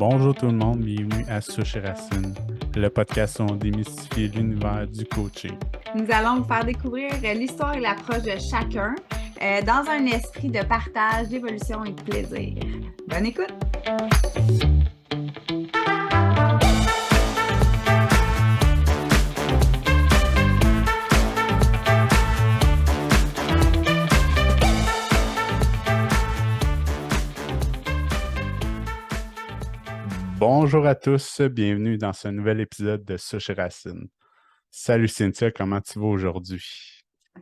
Bonjour tout le monde, bienvenue à Souche et Racine, le podcast où on démystifie l'univers du coaching. Nous allons vous faire découvrir l'histoire et l'approche de chacun dans un esprit de partage, d'évolution et de plaisir. Bonne écoute! Bonjour à tous, bienvenue dans ce nouvel épisode de Souche et Racine. Salut Cynthia, comment tu vas aujourd'hui?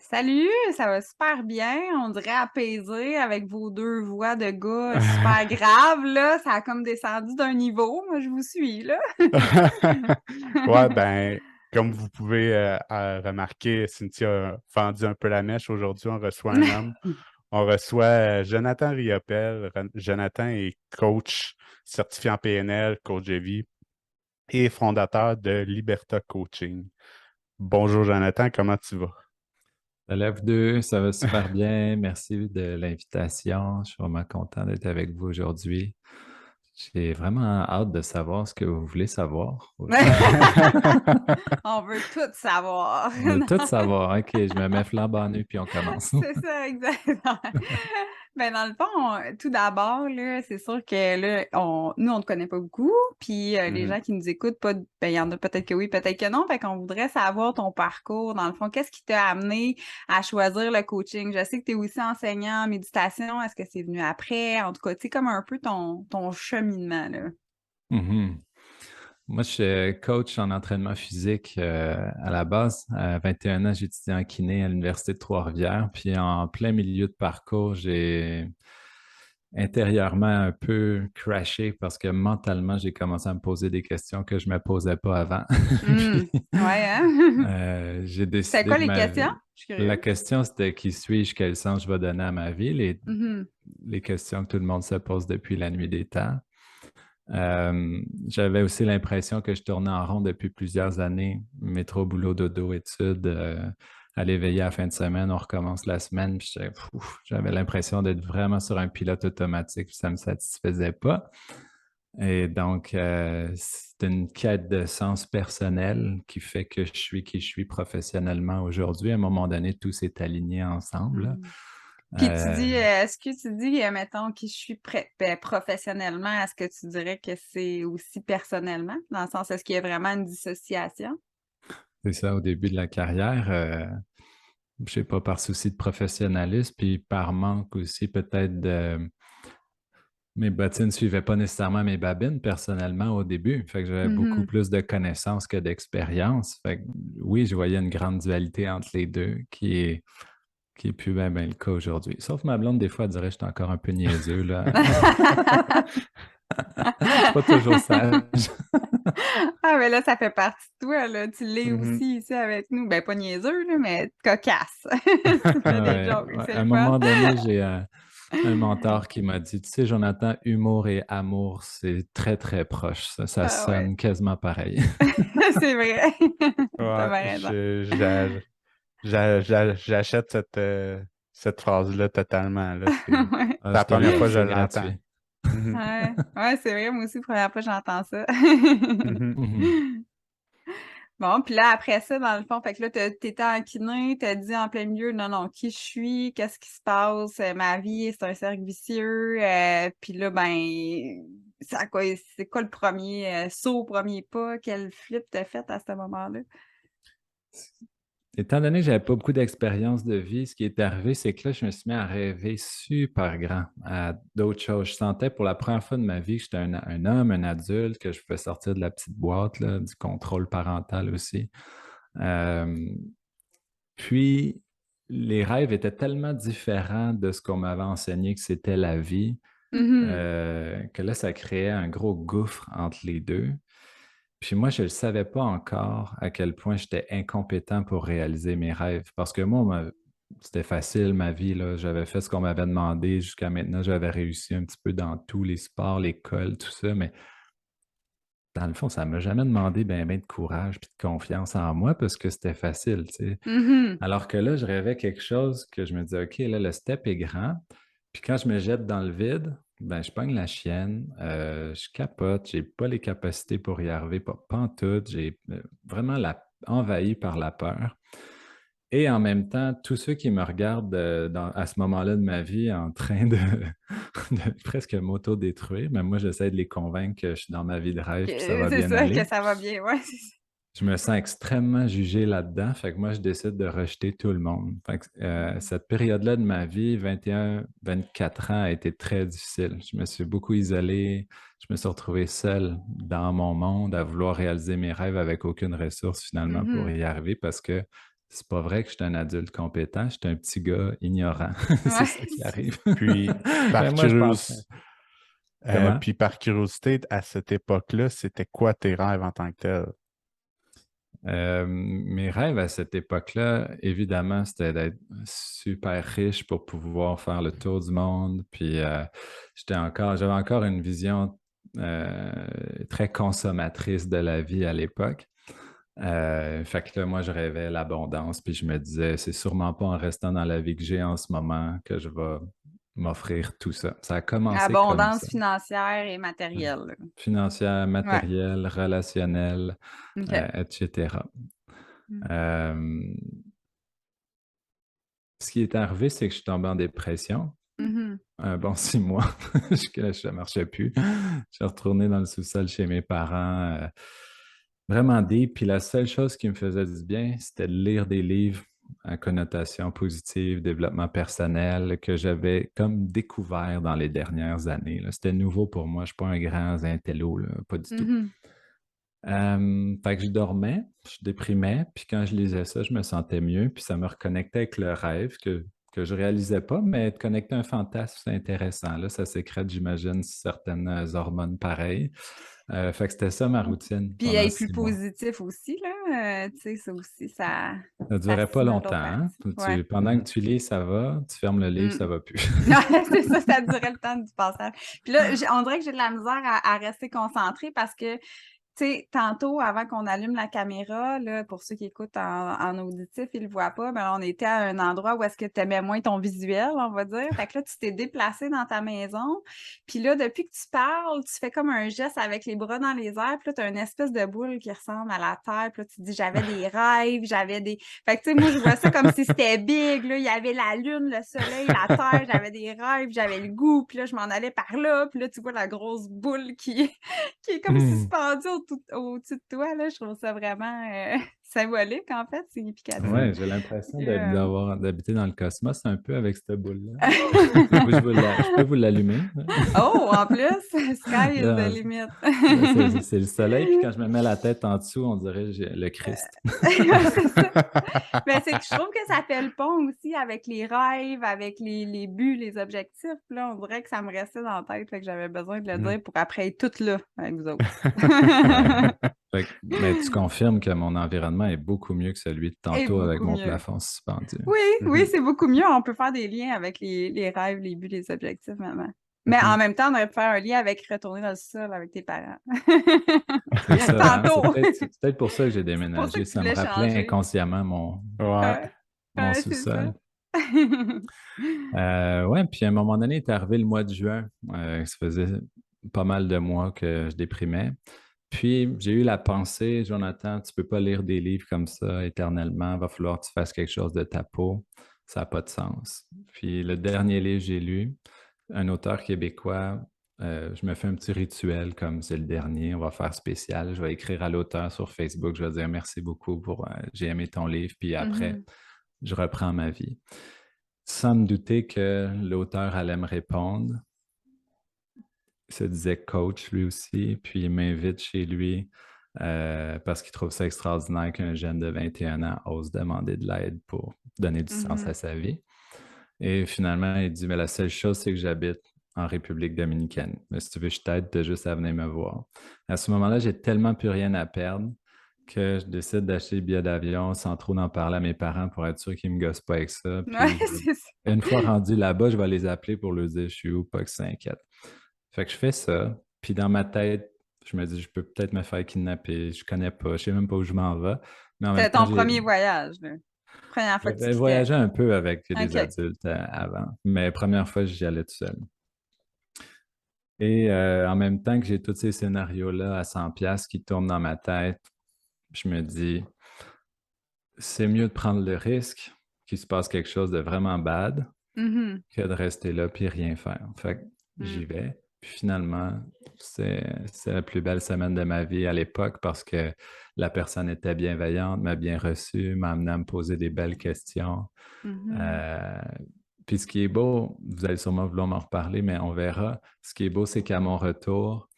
Salut, ça va super bien. On dirait apaisé avec vos deux voix de gars super graves, là. Ça a comme descendu d'un niveau. Moi, je vous suis, là. Ouais, ben, comme vous pouvez remarquer, Cynthia a fendu un peu la mèche. Aujourd'hui, on reçoit un homme. On reçoit Jonathan Riopel. Jonathan est coach certifié en PNL, coach de vie et fondateur de Liberta Coaching. Bonjour Jonathan, comment tu vas? Salut vous deux, ça va super bien. Merci de l'invitation. Je suis vraiment content d'être avec vous aujourd'hui. J'ai vraiment hâte de savoir ce que vous voulez savoir. On veut tout savoir. On veut tout savoir. OK, je me mets flambant nu puis on commence. C'est ça, exactement. Ben, dans le fond, tout d'abord, là, c'est sûr que là, nous, on ne te connaît pas beaucoup. Puis les gens qui nous écoutent, ben, il y en a peut-être que oui, peut-être que non. Fait qu'on voudrait savoir ton parcours. Dans le fond, qu'est-ce qui t'a amené à choisir le coaching? Je sais que tu es aussi enseignant en méditation. Est-ce que c'est venu après? En tout cas, tu sais, comme un peu ton cheminement, là. Mhm. Moi, je suis coach en entraînement physique à la base. À 21 ans, j'ai étudié en kiné à l'Université de Trois-Rivières. Puis en plein milieu de parcours, j'ai intérieurement un peu crashé parce que mentalement, j'ai commencé à me poser des questions que je ne me posais pas avant. Ouais, hein? J'ai décidé C'est quoi les questions? La question, c'était qui suis-je, quel sens je vais donner à ma vie, les questions que tout le monde se pose depuis la nuit des temps. J'avais aussi l'impression que je tournais en rond depuis plusieurs années, métro, boulot, dodo, études, aller veiller à la fin de semaine, on recommence la semaine, puis j'avais l'impression d'être vraiment sur un pilote automatique, puis ça ne me satisfaisait pas. Et donc, c'est une quête de sens personnel qui fait que je suis qui je suis professionnellement aujourd'hui. À un moment donné, tout s'est aligné ensemble. Puis tu dis, est-ce que tu dis, mettons, qui je suis professionnellement, est-ce que tu dirais que c'est aussi personnellement? Dans le sens, est-ce qu'il y a vraiment une dissociation? C'est ça, au début de la carrière, je sais pas, par souci de professionnalisme, puis par manque aussi peut-être de... Mes bottines ne suivaient pas nécessairement mes babines personnellement au début. Fait que j'avais beaucoup plus de connaissances que d'expérience. Fait que oui, je voyais une grande dualité entre les deux qui est plus bien le cas aujourd'hui. Sauf ma blonde, des fois, elle dirait que je suis encore un peu niaiseux, là. Je suis pas toujours sage. Ah, mais là, ça fait partie de toi, là. Tu l'es aussi ici avec nous. Ben, pas niaiseux, là, mais cocasse. Tu fais des jokes, c'est À un le fun. moment donné, j'ai un mentor qui m'a dit, tu sais, Jonathan, humour et amour, c'est très, très proche. Ça sonne quasiment pareil. C'est vrai. T'as bien raison. J'achète cette phrase-là totalement. Là. C'est la première fois que je l'entends. Ouais, c'est vrai, moi aussi, la première fois que j'entends ça. Bon, puis là, après ça, dans le fond, fait que là, t'étais en kiné, t'as dit en plein milieu, non, qui je suis, qu'est-ce qui se passe, ma vie, c'est un cercle vicieux, puis là, ben, c'est quoi le premier saut, premier pas, quel flip t'as fait à ce moment-là? Étant donné que j'avais pas beaucoup d'expérience de vie, ce qui est arrivé, c'est que là, je me suis mis à rêver super grand à d'autres choses. Je sentais pour la première fois de ma vie que j'étais un homme, un adulte, que je pouvais sortir de la petite boîte, là, du contrôle parental aussi. Puis, les rêves étaient tellement différents de ce qu'on m'avait enseigné que c'était la vie, que là, ça créait un gros gouffre entre les deux. Puis moi, je ne savais pas encore à quel point j'étais incompétent pour réaliser mes rêves. Parce que moi, c'était facile, ma vie, là. J'avais fait ce qu'on m'avait demandé. Jusqu'à maintenant, j'avais réussi un petit peu dans tous les sports, l'école, tout ça. Mais dans le fond, ça ne m'a jamais demandé ben de courage et de confiance en moi parce que c'était facile, tu sais. Alors que là, je rêvais quelque chose que je me disais, OK, là, le step est grand. Puis quand je me jette dans le vide, Ben, je pogne la chienne, je capote, j'ai pas les capacités pour y arriver, pas pantoute, j'ai vraiment envahi par la peur. Et en même temps, tous ceux qui me regardent à ce moment-là de ma vie en train de presque m'auto-détruire, mais moi, j'essaie de les convaincre que je suis dans ma vie de rêve puis ça va C'est bien ça, que aller. ça va bien, ouais, c'est ça. Je me sens extrêmement jugé là-dedans, fait que moi, je décide de rejeter tout le monde. Fait que, cette période-là de ma vie, 21-24 ans, a été très difficile. Je me suis beaucoup isolé, je me suis retrouvé seul dans mon monde à vouloir réaliser mes rêves avec aucune ressource finalement pour y arriver parce que c'est pas vrai que je suis un adulte compétent, je suis un petit gars ignorant. C'est Ouais, ça qui arrive. Puis, Mais par moi, je pensais. Comment? curiosité, à cette époque-là, c'était quoi tes rêves en tant que tel? Mes rêves à cette époque-là, évidemment, c'était d'être super riche pour pouvoir faire le tour du monde. Puis j'avais encore une vision euh, très consommatrice de la vie à l'époque. Fait que là, moi, je rêvais l'abondance, puis je me disais, c'est sûrement pas en restant dans la vie que j'ai en ce moment que je vais m'offrir tout ça. Ça a commencé comme abondance ça. financière et matérielle, là. Financière, Ouais, matérielle, relationnelle, OK. etc. Mm. Euh, Ce qui est arrivé, c'est que je suis tombé en dépression. Mhm. Un bon 6 mois, je ne marchais plus. Je suis retourné dans le sous-sol chez mes parents, vraiment deep. Puis la seule chose qui me faisait du bien, c'était de lire des livres à connotation positive, développement personnel, que j'avais comme découvert dans les dernières années, là. C'était nouveau pour moi. Je ne suis pas un grand intello, là, pas du tout. Mhm. Fait que je dormais, je déprimais, puis quand je lisais ça, je me sentais mieux, puis ça me reconnectait avec le rêve que je réalisais pas, mais être connecté à un fantasme, c'est intéressant. Là, ça sécrète, j'imagine, certaines hormones pareilles. Fait que c'était ça ma routine Puis pendant être plus 6 mois. positif aussi, là. Tu sais, ça aussi, Ça ça durait pas stimule longtemps, d'autres hein? parties. Ouais. Pendant que tu lis, ça va, tu fermes le livre, ça Mm. va plus. Ouais, c'est ça, ça durait le temps du passage. Puis là, on dirait que j'ai de la misère à rester concentrée parce que tu sais, tantôt, avant qu'on allume la caméra, là, pour ceux qui écoutent en auditif, ils le voient pas, mais on était à un endroit où est-ce que tu aimais moins ton visuel, on va dire. Fait que là, tu t'es déplacé dans ta maison. Puis là, depuis que tu parles, tu fais comme un geste avec les bras dans les airs. Puis là, tu as une espèce de boule qui ressemble à la terre. Puis là, tu te dis, j'avais des rêves, j'avais des... Fait que, tu sais, moi, je vois ça comme si c'était big, là. Il y avait la lune, le soleil, la terre. J'avais des rêves, j'avais le goût. Puis là, je m'en allais par là. Puis là, tu vois la grosse boule qui est comme Hmm. suspendu au-dessus de toi, là. Je trouve ça vraiment symbolique, en fait, significatif. Ouais, j'ai l'impression Euh, d'habiter dans le cosmos un peu avec cette boule-là. Je peux vous l'allumer. Oh, en plus, sky is the Là, limit. c'est le soleil, puis quand je me mets la tête en dessous, on dirait que j'ai le Christ. C'est ça. Mais c'est que je trouve que ça fait le pont aussi avec les rêves, avec les buts, les objectifs. Là, on dirait que ça me restait dans la tête, fait que j'avais besoin de le Mm. dire pour après être toute là avec vous autres. Ouais. Mais tu confirmes que mon environnement est beaucoup mieux que celui de Et tantôt avec beaucoup mon mieux. plafond suspendu. Oui, oui, Mhm, c'est beaucoup mieux. On peut faire des liens avec les rêves, les buts, les objectifs, maman. Mais en Mhm. même temps, on aurait pu faire un lien avec retourner dans le sol avec tes parents. C'est ça, hein? Tantôt. C'est peut-être pour ça que j'ai C'est pour ça déménagé. que tu Ça me voulais rappelait changer. inconsciemment Ouais. Ouais, mon ouais, c'est ça. sous-sol. Ouais, puis à un moment donné, est arrivé le mois de juin. Ça faisait pas mal de mois que je déprimais. Puis j'ai eu la pensée, Jonathan, tu peux pas lire des livres comme ça éternellement. Il va falloir que tu fasses quelque chose de ta peau. Ça n'a pas de sens. Puis le dernier livre que j'ai lu, un auteur québécois, je me fais un petit rituel comme c'est le dernier, on va faire spécial. Je vais écrire à l'auteur sur Facebook, je vais dire merci beaucoup pour j'ai aimé ton livre, puis après, Mhm. je reprends ma vie. Sans me douter que l'auteur allait me répondre. Il se disait coach lui aussi, puis il m'invite chez lui parce qu'il trouve ça extraordinaire qu'un jeune de 21 ans ose demander de l'aide pour donner du sens à Mhm. sa vie. Et finalement, il dit, mais la seule chose, c'est que j'habite en République dominicaine. Mais si tu veux, je t'aide, tu as juste à venir me voir. À ce moment-là, j'ai tellement plus rien à perdre que je décide d'acheter le billet d'avion sans trop en parler à mes parents pour être sûr qu'ils ne me gossent pas avec ça. Ouais, Puis, c'est ça. une fois rendu là-bas, je vais les appeler pour leur dire je suis où, pas qu'ils s'inquiètent. Fait que je fais ça. Puis dans ma tête, je me dis, je peux peut-être me faire kidnapper. Je connais pas, je sais même pas où je m'en vais. Mais en même C'était temps, ton premier voyage, là. Première fois que tu j'avais quittais. voyagé un peu avec des OK. adultes avant. Mais première fois, j'y allais tout seul. Et en même temps que j'ai tous ces scénarios-là à 100$ qui tournent dans ma tête, je me dis, c'est mieux de prendre le risque qu'il se passe quelque chose de vraiment bad Mhm. que de rester là puis rien faire. Fait que Mm. j'y vais. Puis finalement, c'est la plus belle semaine de ma vie à l'époque parce que la personne était bienveillante, m'a bien reçu, m'a amené à me poser des belles questions. Mhm. Euh, puis ce qui est beau, vous allez sûrement vouloir m'en reparler, mais on verra. Ce qui est beau, c'est qu'à mon retour,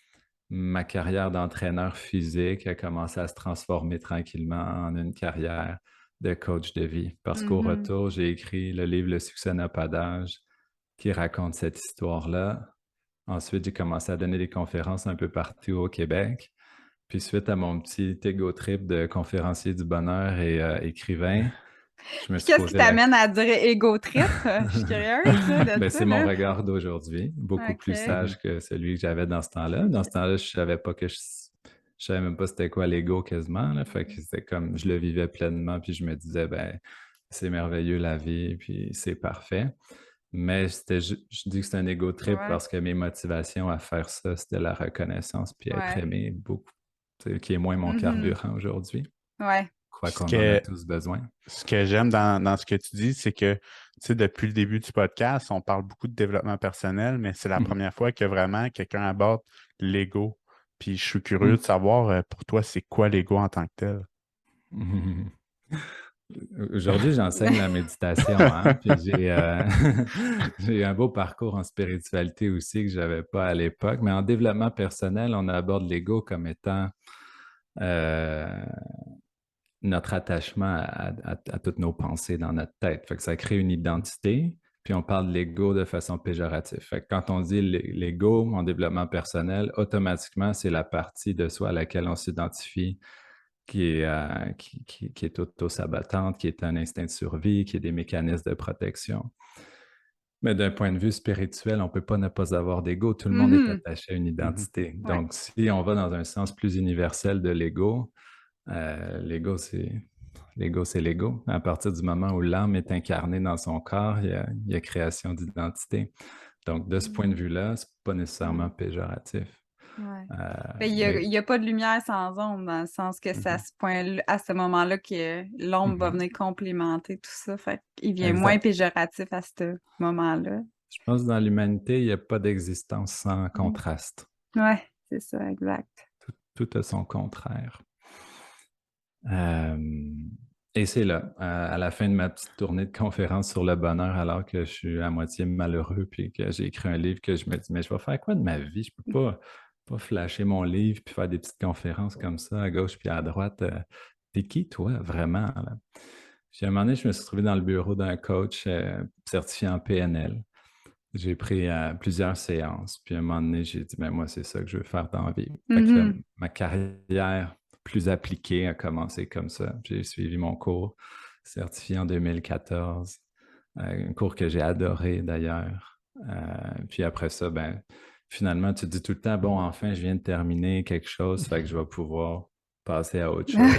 ma carrière d'entraîneur physique a commencé à se transformer tranquillement en une carrière de coach de vie. Parce qu'au Mhm. retour, j'ai écrit le livre Le succès n'a pas d'âge qui raconte cette histoire-là. Ensuite, j'ai commencé à donner des conférences un peu partout au Québec. Puis suite à mon petit ego trip de conférencier du bonheur et écrivain, je me Puis suis qu'est-ce qui posé la t'amène à dire ego trip? Je suis curieuse là, de ben, ça, c'est mon là. regard d'aujourd'hui, beaucoup plus OK. sage que celui que j'avais dans ce temps-là. Dans ce temps-là, je savais pas je savais même pas c'était quoi l'ego quasiment, là. Fait que c'était comme, je le vivais pleinement, puis je me disais, ben, c'est merveilleux la vie, puis c'est parfait. Mais je dis que c'est un ego trip Ouais. parce que mes motivations à faire ça, c'était la reconnaissance, puis être Ouais. aimé beaucoup, tu sais, qui est moins mon Mhm. carburant aujourd'hui. Ouais. Quoi Ce qu'on en a que, tous besoin. ce que j'aime dans ce que tu dis, c'est que, tu sais, depuis le début du podcast, on parle beaucoup de développement personnel, mais c'est la première fois que vraiment quelqu'un aborde l'ego. Puis je suis curieux de savoir, pour toi, c'est quoi l'ego en tant que tel? Aujourd'hui, j'enseigne la méditation, hein, puis j'ai eu un beau parcours en spiritualité aussi que j'avais pas à l'époque, mais en développement personnel, on aborde l'ego comme étant euh, notre attachement à toutes nos pensées dans notre tête. Fait que ça crée une identité, puis on parle de l'ego de façon péjorative. Fait que quand on dit l'ego en développement personnel, automatiquement, c'est la partie de soi à laquelle on s'identifie qui est auto-sabotante, qui est un instinct de survie, qui est des mécanismes de protection. Mais d'un point de vue spirituel, on ne peut pas ne pas avoir d'ego. Tout le monde est Mhm. attaché à une Mhm. identité. Ouais. Donc, si on va dans un sens plus universel de l'ego, l'ego, c'est l'ego. À partir du moment où l'âme est incarnée dans son corps, il y a création d'identité. Donc, de ce point de Mhm. vue-là, ce n'est pas nécessairement Mhm. péjoratif. Ouais. Euh, Ben, il mais y a pas de lumière sans ombre, dans le sens que c'est Mhm. à ce moment-là que l'ombre va Mhm. venir complémenter tout ça. Fait qu'il vient moins Exact. péjoratif à ce moment-là. Je pense que dans l'humanité, il n'y a pas d'existence sans Mhm. contraste. Ouais, c'est ça, exact. Tout a son contraire. Euh, et c'est là, à la fin de ma petite tournée de conférences sur le bonheur, alors que je suis à moitié malheureux, puis que j'ai écrit un livre, que je me dis, mais je vais faire quoi de ma vie? Je peux pas flasher mon livre puis faire des petites conférences comme ça, à gauche puis à droite. T'es qui, toi, vraiment? Là? Puis à un moment donné, je me suis trouvé dans le bureau d'un coach certifié en PNL. J'ai pris plusieurs séances, puis à un moment donné, j'ai dit, ben moi, c'est ça que je veux faire dans la vie. Fait que là, Mhm. ma carrière plus appliquée a commencé comme ça. J'ai suivi mon cours certifié en 2014, un cours que j'ai adoré d'ailleurs. Puis après ça, ben finalement, tu te dis tout le temps, bon, enfin, je viens de terminer quelque chose, fait que je vais pouvoir passer à autre chose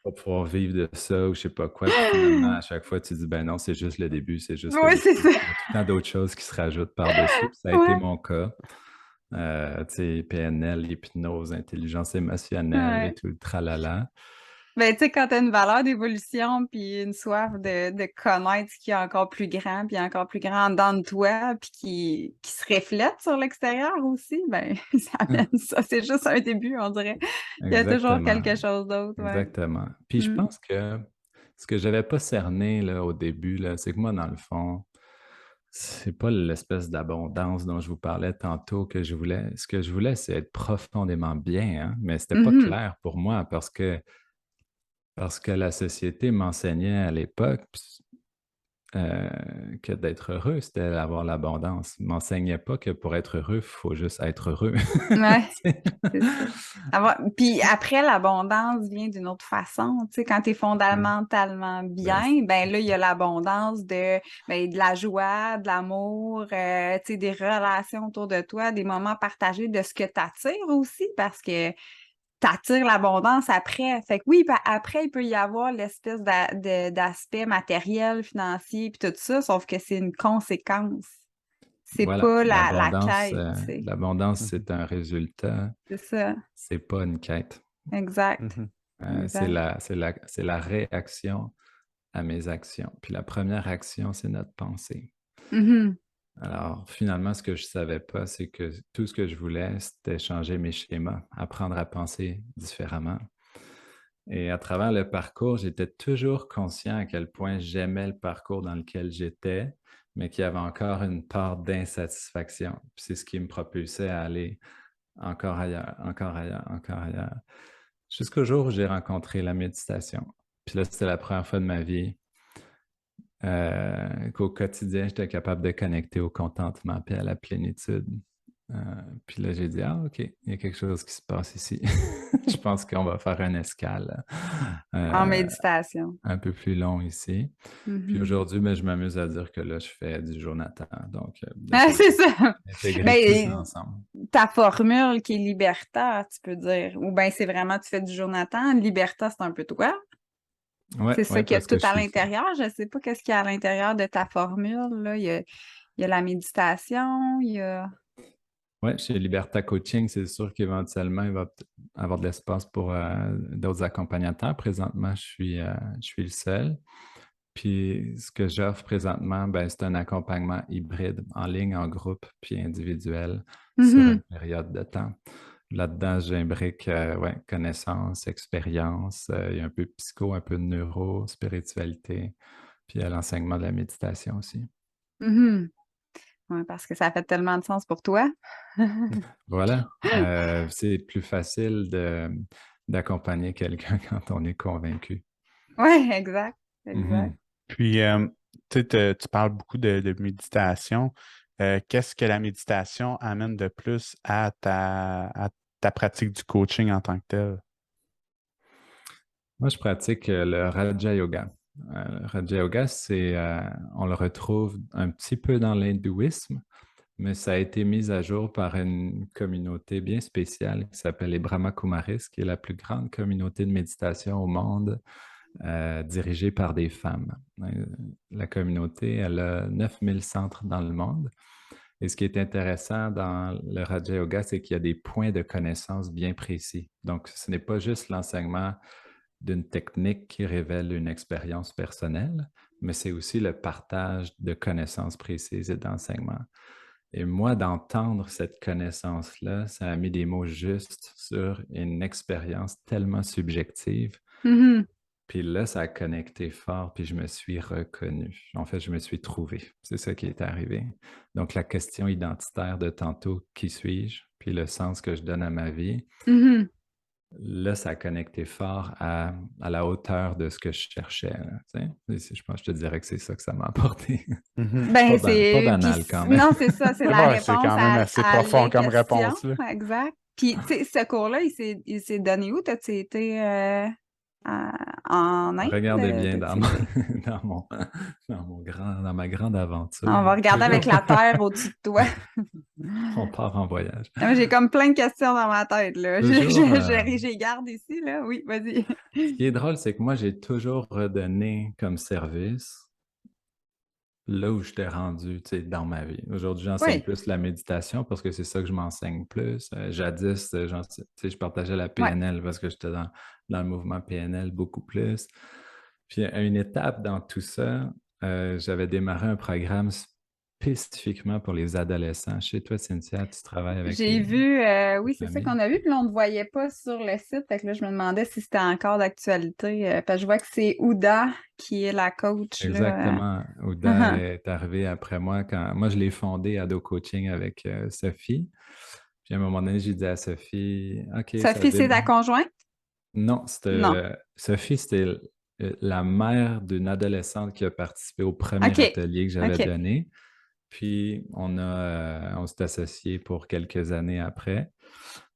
pas pouvoir vivre de ça ou je sais pas quoi. Puis finalement, à chaque fois, tu dis, ben non, c'est juste le début, c'est juste le Ouais, c'est début. ça. Il y a tout le temps d'autres choses qui se rajoutent par-dessus. Puis ça a été Ouais, mon cas. Tu sais, PNL, hypnose, intelligence émotionnelle et ouais. tout le tralala. Ben, tu sais, quand t'as une valeur d'évolution puis une soif de connaître ce qui est encore plus grand puis encore plus grand dans de toi puis qui se reflète sur l'extérieur aussi, ben, ça amène ça. C'est juste un début, on dirait. Il y a toujours Exactement. quelque chose d'autre, ouais. Exactement. Puis je Mm. pense que ce que j'avais pas cerné là, au début, là, c'est que moi, dans le fond, c'est pas l'espèce d'abondance dont je vous parlais tantôt que je voulais. Ce que je voulais, c'est être profondément bien, hein, mais c'était pas Mhm. clair pour moi parce que la société m'enseignait à l'époque euh, que d'être heureux, c'était avoir l'abondance. Il m'enseignait pas que pour être heureux, il faut juste être heureux. Ouais, Tu sais? c'est ça. Puis après, l'abondance vient d'une autre façon. Tu sais, quand tu es Mm. fondamentalement Ben, bien, ben là, il y a l'abondance de la joie, de l'amour, tu sais, des relations autour de toi, des moments partagés de ce que tu attires aussi, parce que tu attires l'abondance après. Fait que oui, après, il peut y avoir l'espèce d'aspect matériel, financier, puis tout ça, sauf que c'est une conséquence. C'est Voilà, pas la quête, tu sais. l'abondance, c'est un résultat, C'est ça. c'est pas une quête. Exact. C'est Exact. la réaction à mes actions. Puis la première action, c'est notre pensée. Mhm. Alors, finalement, ce que je ne savais pas, c'est que tout ce que je voulais, c'était changer mes schémas, apprendre à penser différemment. Et à travers le parcours, j'étais toujours conscient à quel point j'aimais le parcours dans lequel j'étais, mais qu'il y avait encore une part d'insatisfaction. Puis c'est ce qui me propulsait à aller encore ailleurs, encore ailleurs, encore ailleurs. Jusqu'au jour où j'ai rencontré la méditation. Puis là, c'était la première fois de ma vie qu'au quotidien, j'étais capable de connecter au contentement puis à la plénitude. Puis là, j'ai dit, ah, OK, il y a quelque chose qui se passe ici. Je pense qu'on va faire une escale En méditation. un peu plus long ici. Puis aujourd'hui, je m'amuse à dire que là, je fais du Jonathan. Donc, C'est ça. d'intégrer tout ça ensemble. Ta formule qui est Liberta, tu peux dire. Ou bien c'est vraiment, tu fais du Jonathan. Liberta, c'est un peu toi. Ouais, C'est ça qu'il y a parce que tout à l'intérieur. Je ne sais pas qu'est-ce qu'il y a à l'intérieur de ta formule. Là. Il y a la méditation, il y a... Oui, chez Liberta Coaching, c'est sûr qu'éventuellement, il va avoir de l'espace pour d'autres accompagnateurs. Présentement, je suis le seul. Puis ce que j'offre présentement, c'est un accompagnement hybride, en ligne, en groupe, puis individuel, sur une période de temps. Là-dedans, j'imbrique connaissances, expérience, il y a un peu de psycho, un peu de neuro, spiritualité, puis l'enseignement de la méditation aussi. Oui, parce que ça fait tellement de sens pour toi. Voilà. C'est plus facile d'accompagner quelqu'un quand on est convaincu. Oui, exact. Exact. Puis, tu parles beaucoup de méditation. Qu'est-ce que la méditation amène de plus à ta pratique du coaching en tant que tel? Moi, je pratique le Raja Yoga. Le Raja Yoga, on le retrouve un petit peu dans l'hindouisme, mais ça a été mis à jour par une communauté bien spéciale qui s'appelle les Brahma Kumaris, qui est la plus grande communauté de méditation au monde, dirigée par des femmes. La communauté, elle a 9000 centres dans le monde. Et ce qui est intéressant dans le Raja Yoga, c'est qu'il y a des points de connaissance bien précis. Donc, ce n'est pas juste l'enseignement d'une technique qui révèle une expérience personnelle, mais c'est aussi le partage de connaissances précises et d'enseignements. Et moi, d'entendre cette connaissance-là, ça a mis des mots justes sur une expérience tellement subjective. Puis là, ça a connecté fort, puis je me suis reconnu. En fait, je me suis trouvé. C'est ça qui est arrivé. Donc, la question identitaire de tantôt, qui suis-je? Puis le sens que je donne à ma vie. Là, ça a connecté fort à la hauteur de ce que je cherchais. Je pense que je te dirais que c'est ça que ça m'a apporté. Pas banal quand même. Non, c'est ça, c'est la réponse c'est quand même assez profond comme réponse. Là. Exact. Puis, tu sais, ce cours-là, il s'est donné où? T'as-tu été en Inde? Regardez bien dans ma grande aventure. On va regarder avec la terre au-dessus de toi. On part en voyage. J'ai comme plein de questions dans ma tête, là. J'ai garde ici, là. Oui, vas-y. Ce qui est drôle, c'est que moi, j'ai toujours redonné comme service là où je t'ai rendu, dans ma vie. Aujourd'hui, j'enseigne plus la méditation parce que c'est ça que je m'enseigne plus. Jadis, je partageais la PNL parce que j'étais dans le mouvement PNL beaucoup plus. Puis à une étape dans tout ça, j'avais démarré un programme spécifiquement pour les adolescents. Chez toi, Cynthia, tu travailles avec J'ai vu, oui, c'est ça qu'on a vu, puis on ne te voyait pas sur le site. Fait que là, je me demandais si c'était encore d'actualité. Parce que je vois que c'est Ouda qui est la coach. Exactement. Ouda est arrivée après moi quand moi, je l'ai fondé Ado Coaching avec Sophie. Puis à un moment donné, j'ai dit à Sophie, OK. Sophie, c'est ta conjointe? Non, Sophie, c'était la mère d'une adolescente qui a participé au premier atelier que j'avais donné. Puis, on s'est associés pour quelques années après.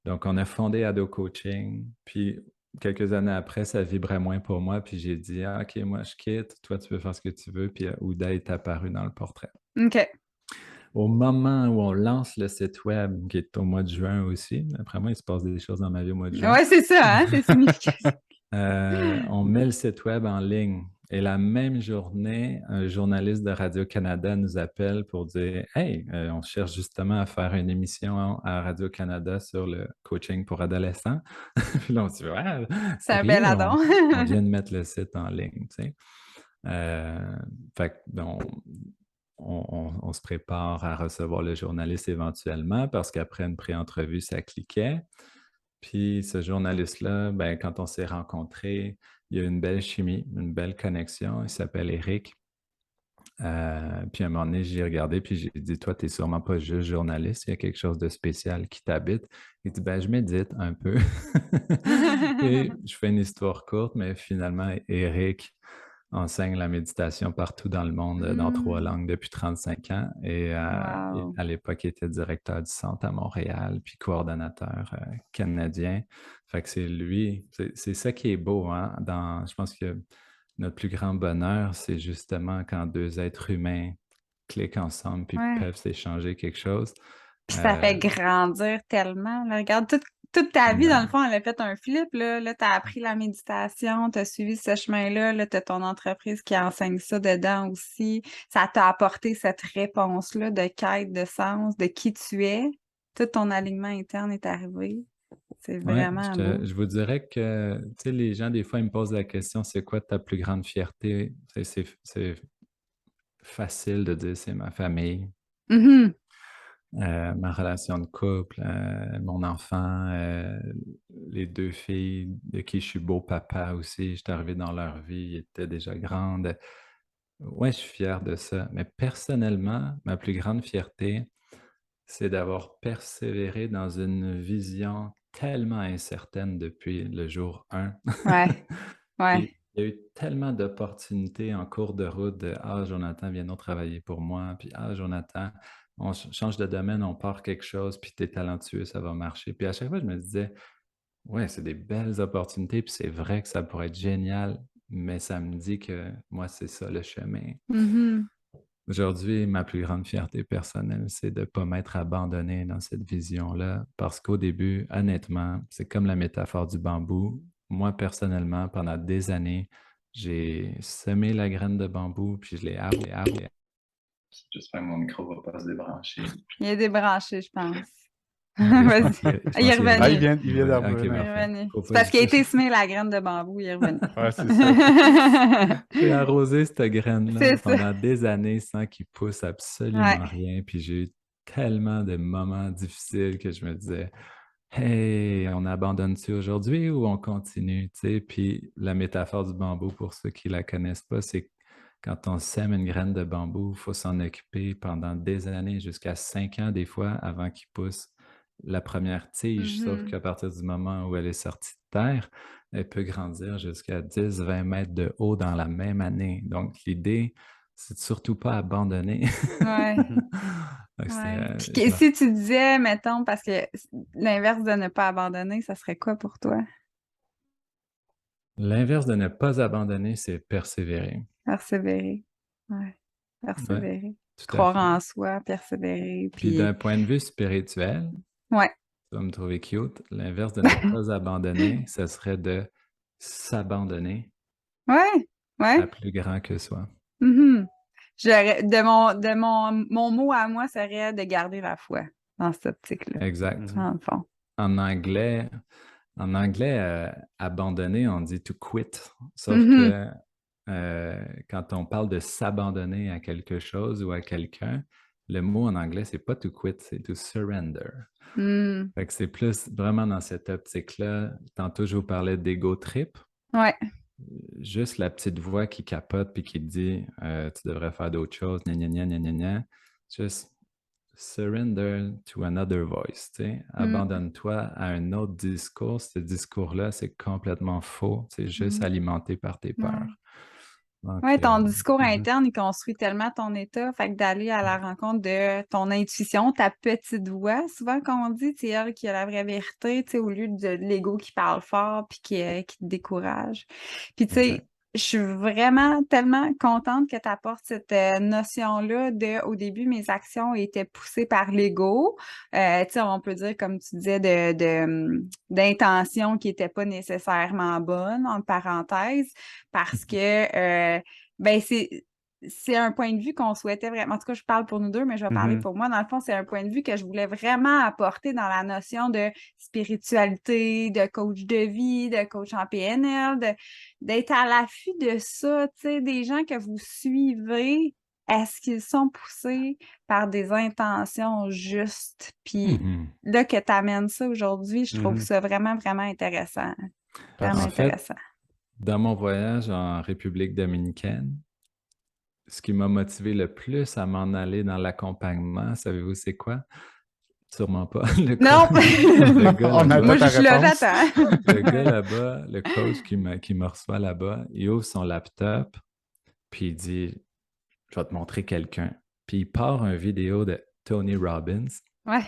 Donc, on a fondé Ado Coaching. Puis, quelques années après, ça vibrait moins pour moi. Puis, j'ai dit, OK, moi, je quitte. Toi, tu peux faire ce que tu veux. Puis, Ouda est apparu dans le portrait. OK. Au moment où on lance le site web, qui est au mois de juin aussi, après moi, il se passe des choses dans ma vie au mois de juin. Oui, c'est ça, hein? C'est significatif. On met le site web en ligne Et la même journée, un journaliste de Radio-Canada nous appelle pour dire « Hey, on cherche justement à faire une émission à Radio-Canada sur le coaching pour adolescents. » Puis là, on se dit « Ouais, C'est un bel sérieux, addon. on vient de mettre le site en ligne. » tu sais. Fait que, on se prépare à recevoir le journaliste éventuellement parce qu'après une pré-entrevue, ça cliquait. Puis ce journaliste-là, ben, quand on s'est rencontrés, il y a une belle chimie, une belle connexion. Il s'appelle Eric. Puis à un moment donné, j'ai regardé, puis j'ai dit, toi, tu n'es sûrement pas juste journaliste, il y a quelque chose de spécial qui t'habite. Il dit, ben, je médite un peu. Et je fais une histoire courte, mais finalement, Eric enseigne la méditation partout dans le monde, dans 3 langues depuis 35 ans. Et Wow. à l'époque, il était directeur du centre à Montréal, puis coordonnateur canadien. Fait que c'est lui, c'est ça qui est beau, hein, je pense que notre plus grand bonheur, c'est justement quand 2 êtres humains cliquent ensemble puis Ouais. peuvent s'échanger quelque chose. Puis ça fait grandir tellement. Là. Regarde, toute ta vie, dans le fond, elle a fait un flip. Là, tu as appris la méditation, tu as suivi ce chemin-là. Là, tu as ton entreprise qui enseigne ça dedans aussi. Ça t'a apporté cette réponse-là de quête, de sens, de qui tu es. Tout ton alignement interne est arrivé. C'est Ouais, vraiment beau. je vous dirais que, tu sais, les gens, des fois, ils me posent la question, c'est quoi ta plus grande fierté? C'est facile de dire, c'est ma famille, Mhm. ma relation de couple, mon enfant, les 2 filles de qui je suis beau-papa aussi. J'étais arrivé dans leur vie, ils étaient déjà grandes. Ouais, je suis fier de ça. Mais personnellement, ma plus grande fierté, c'est d'avoir persévéré dans une vision tellement incertaine depuis le jour 1. Ouais, Puis, ouais. il y a eu tellement d'opportunités en cours de route de Ah, Jonathan, viens donc travailler pour moi. Puis Ah, Jonathan, on change de domaine, on part quelque chose, puis tu es talentueux, ça va marcher. Puis à chaque fois, je me disais, ouais, c'est des belles opportunités, puis c'est vrai que ça pourrait être génial, mais ça me dit que moi, c'est ça le chemin. Mhm. Aujourd'hui, ma plus grande fierté personnelle, c'est de ne pas m'être abandonné dans cette vision-là, parce qu'au début, honnêtement, c'est comme la métaphore du bambou. Moi, personnellement, pendant des années, j'ai semé la graine de bambou, puis je l'ai arrosé. J'espère que mon micro ne va pas se débrancher. Il est débranché, je pense. Ok, je Vas-y. pense qu'il Il est est Ah, il revenu. vient, il vient de Ok, Il revenir. est parfait. revenu. Faut C'est pas parce qu'il a été juste- semé la graine de bambou, il est revenu. Ouais, c'est ça. J'ai arrosé cette graine-là C'est ça. pendant des années sans qu'il pousse absolument Ouais. rien. Puis j'ai eu tellement de moments difficiles que je me disais, hey, on abandonne-tu aujourd'hui ou on continue? Tu sais? Puis la métaphore du bambou, pour ceux qui ne la connaissent pas, c'est quand on sème une graine de bambou, il faut s'en occuper pendant des années, jusqu'à 5 ans des fois, avant qu'il pousse la première tige. Sauf Mhm. qu'à partir du moment où elle est sortie de terre, elle peut grandir jusqu'à 10-20 mètres de haut dans la même année. Donc, l'idée, c'est de surtout pas abandonner. Ouais. Mhm. Donc, Ouais. Puis si tu disais, mettons, parce que l'inverse de ne pas abandonner, ça serait quoi pour toi? L'inverse de ne pas abandonner, c'est persévérer. Persévérer. Ouais. Ouais, Persévérer. tout à Croire fait. en soi, persévérer. Puis Puis, d'un point de vue spirituel, ouais. tu vas me trouver cute, l'inverse de ne pas abandonner, ce serait de s'abandonner Ouais. à Ouais. plus grand que soi. Mhm. Mon mot à moi serait de garder la foi dans cette optique-là, Exact. Mhm. dans le fond. En anglais, abandonner, on dit to quit. Sauf Mhm. que quand on parle de s'abandonner à quelque chose ou à quelqu'un, le mot en anglais, c'est pas to quit, c'est to surrender. Mm. Fait que c'est plus vraiment dans cette optique-là. Tantôt, je vous parlais d'ego trip. Ouais. Juste la petite voix qui capote puis qui te dit tu devrais faire d'autres choses, gna gna gna gna gna gna. Just surrender to another voice. Tu sais. Mm. Abandonne-toi à un autre discours. Ce discours-là, c'est complètement faux. C'est juste Mm. alimenté par tes peurs. Ouais. Donc, Ouais, ton discours Mhm. interne, il construit tellement ton état. Fait que d'aller à la rencontre de ton intuition, ta petite voix, souvent quand on dit, c'est elle qui a la vraie vérité, tu sais, au lieu de l'ego qui parle fort puis qui te décourage. Puis tu sais, exact. je suis vraiment tellement contente que tu apportes cette notion-là de, au début, mes actions étaient poussées par l'ego. Tu sais, on peut dire, comme tu disais, d'intentions qui n'étaient pas nécessairement bonnes, entre parenthèses, parce que, ben, c'est un point de vue qu'on souhaitait vraiment. En tout cas, je parle pour nous deux, mais je vais parler Mhm. pour moi. Dans le fond, c'est un point de vue que je voulais vraiment apporter dans la notion de spiritualité, de coach de vie, de coach en PNL, d'être à l'affût de ça, tu sais, des gens que vous suivez, est-ce qu'ils sont poussés par des intentions justes? Puis Mhm. là que tu amènes ça aujourd'hui, je trouve Mhm. ça vraiment, vraiment intéressant. Vraiment En Parce... fait, intéressant. dans mon voyage en République dominicaine, ce qui m'a motivé le plus à m'en aller dans l'accompagnement, savez-vous c'est quoi? Sûrement pas. Non! Le gars On là-bas, attend Moi, je ta suis là, réponse. j'attends. le gars là-bas, le coach qui me reçoit là-bas, il ouvre son laptop, puis il dit, je vais te montrer quelqu'un. Puis il part une vidéo de Tony Robbins. Ouais.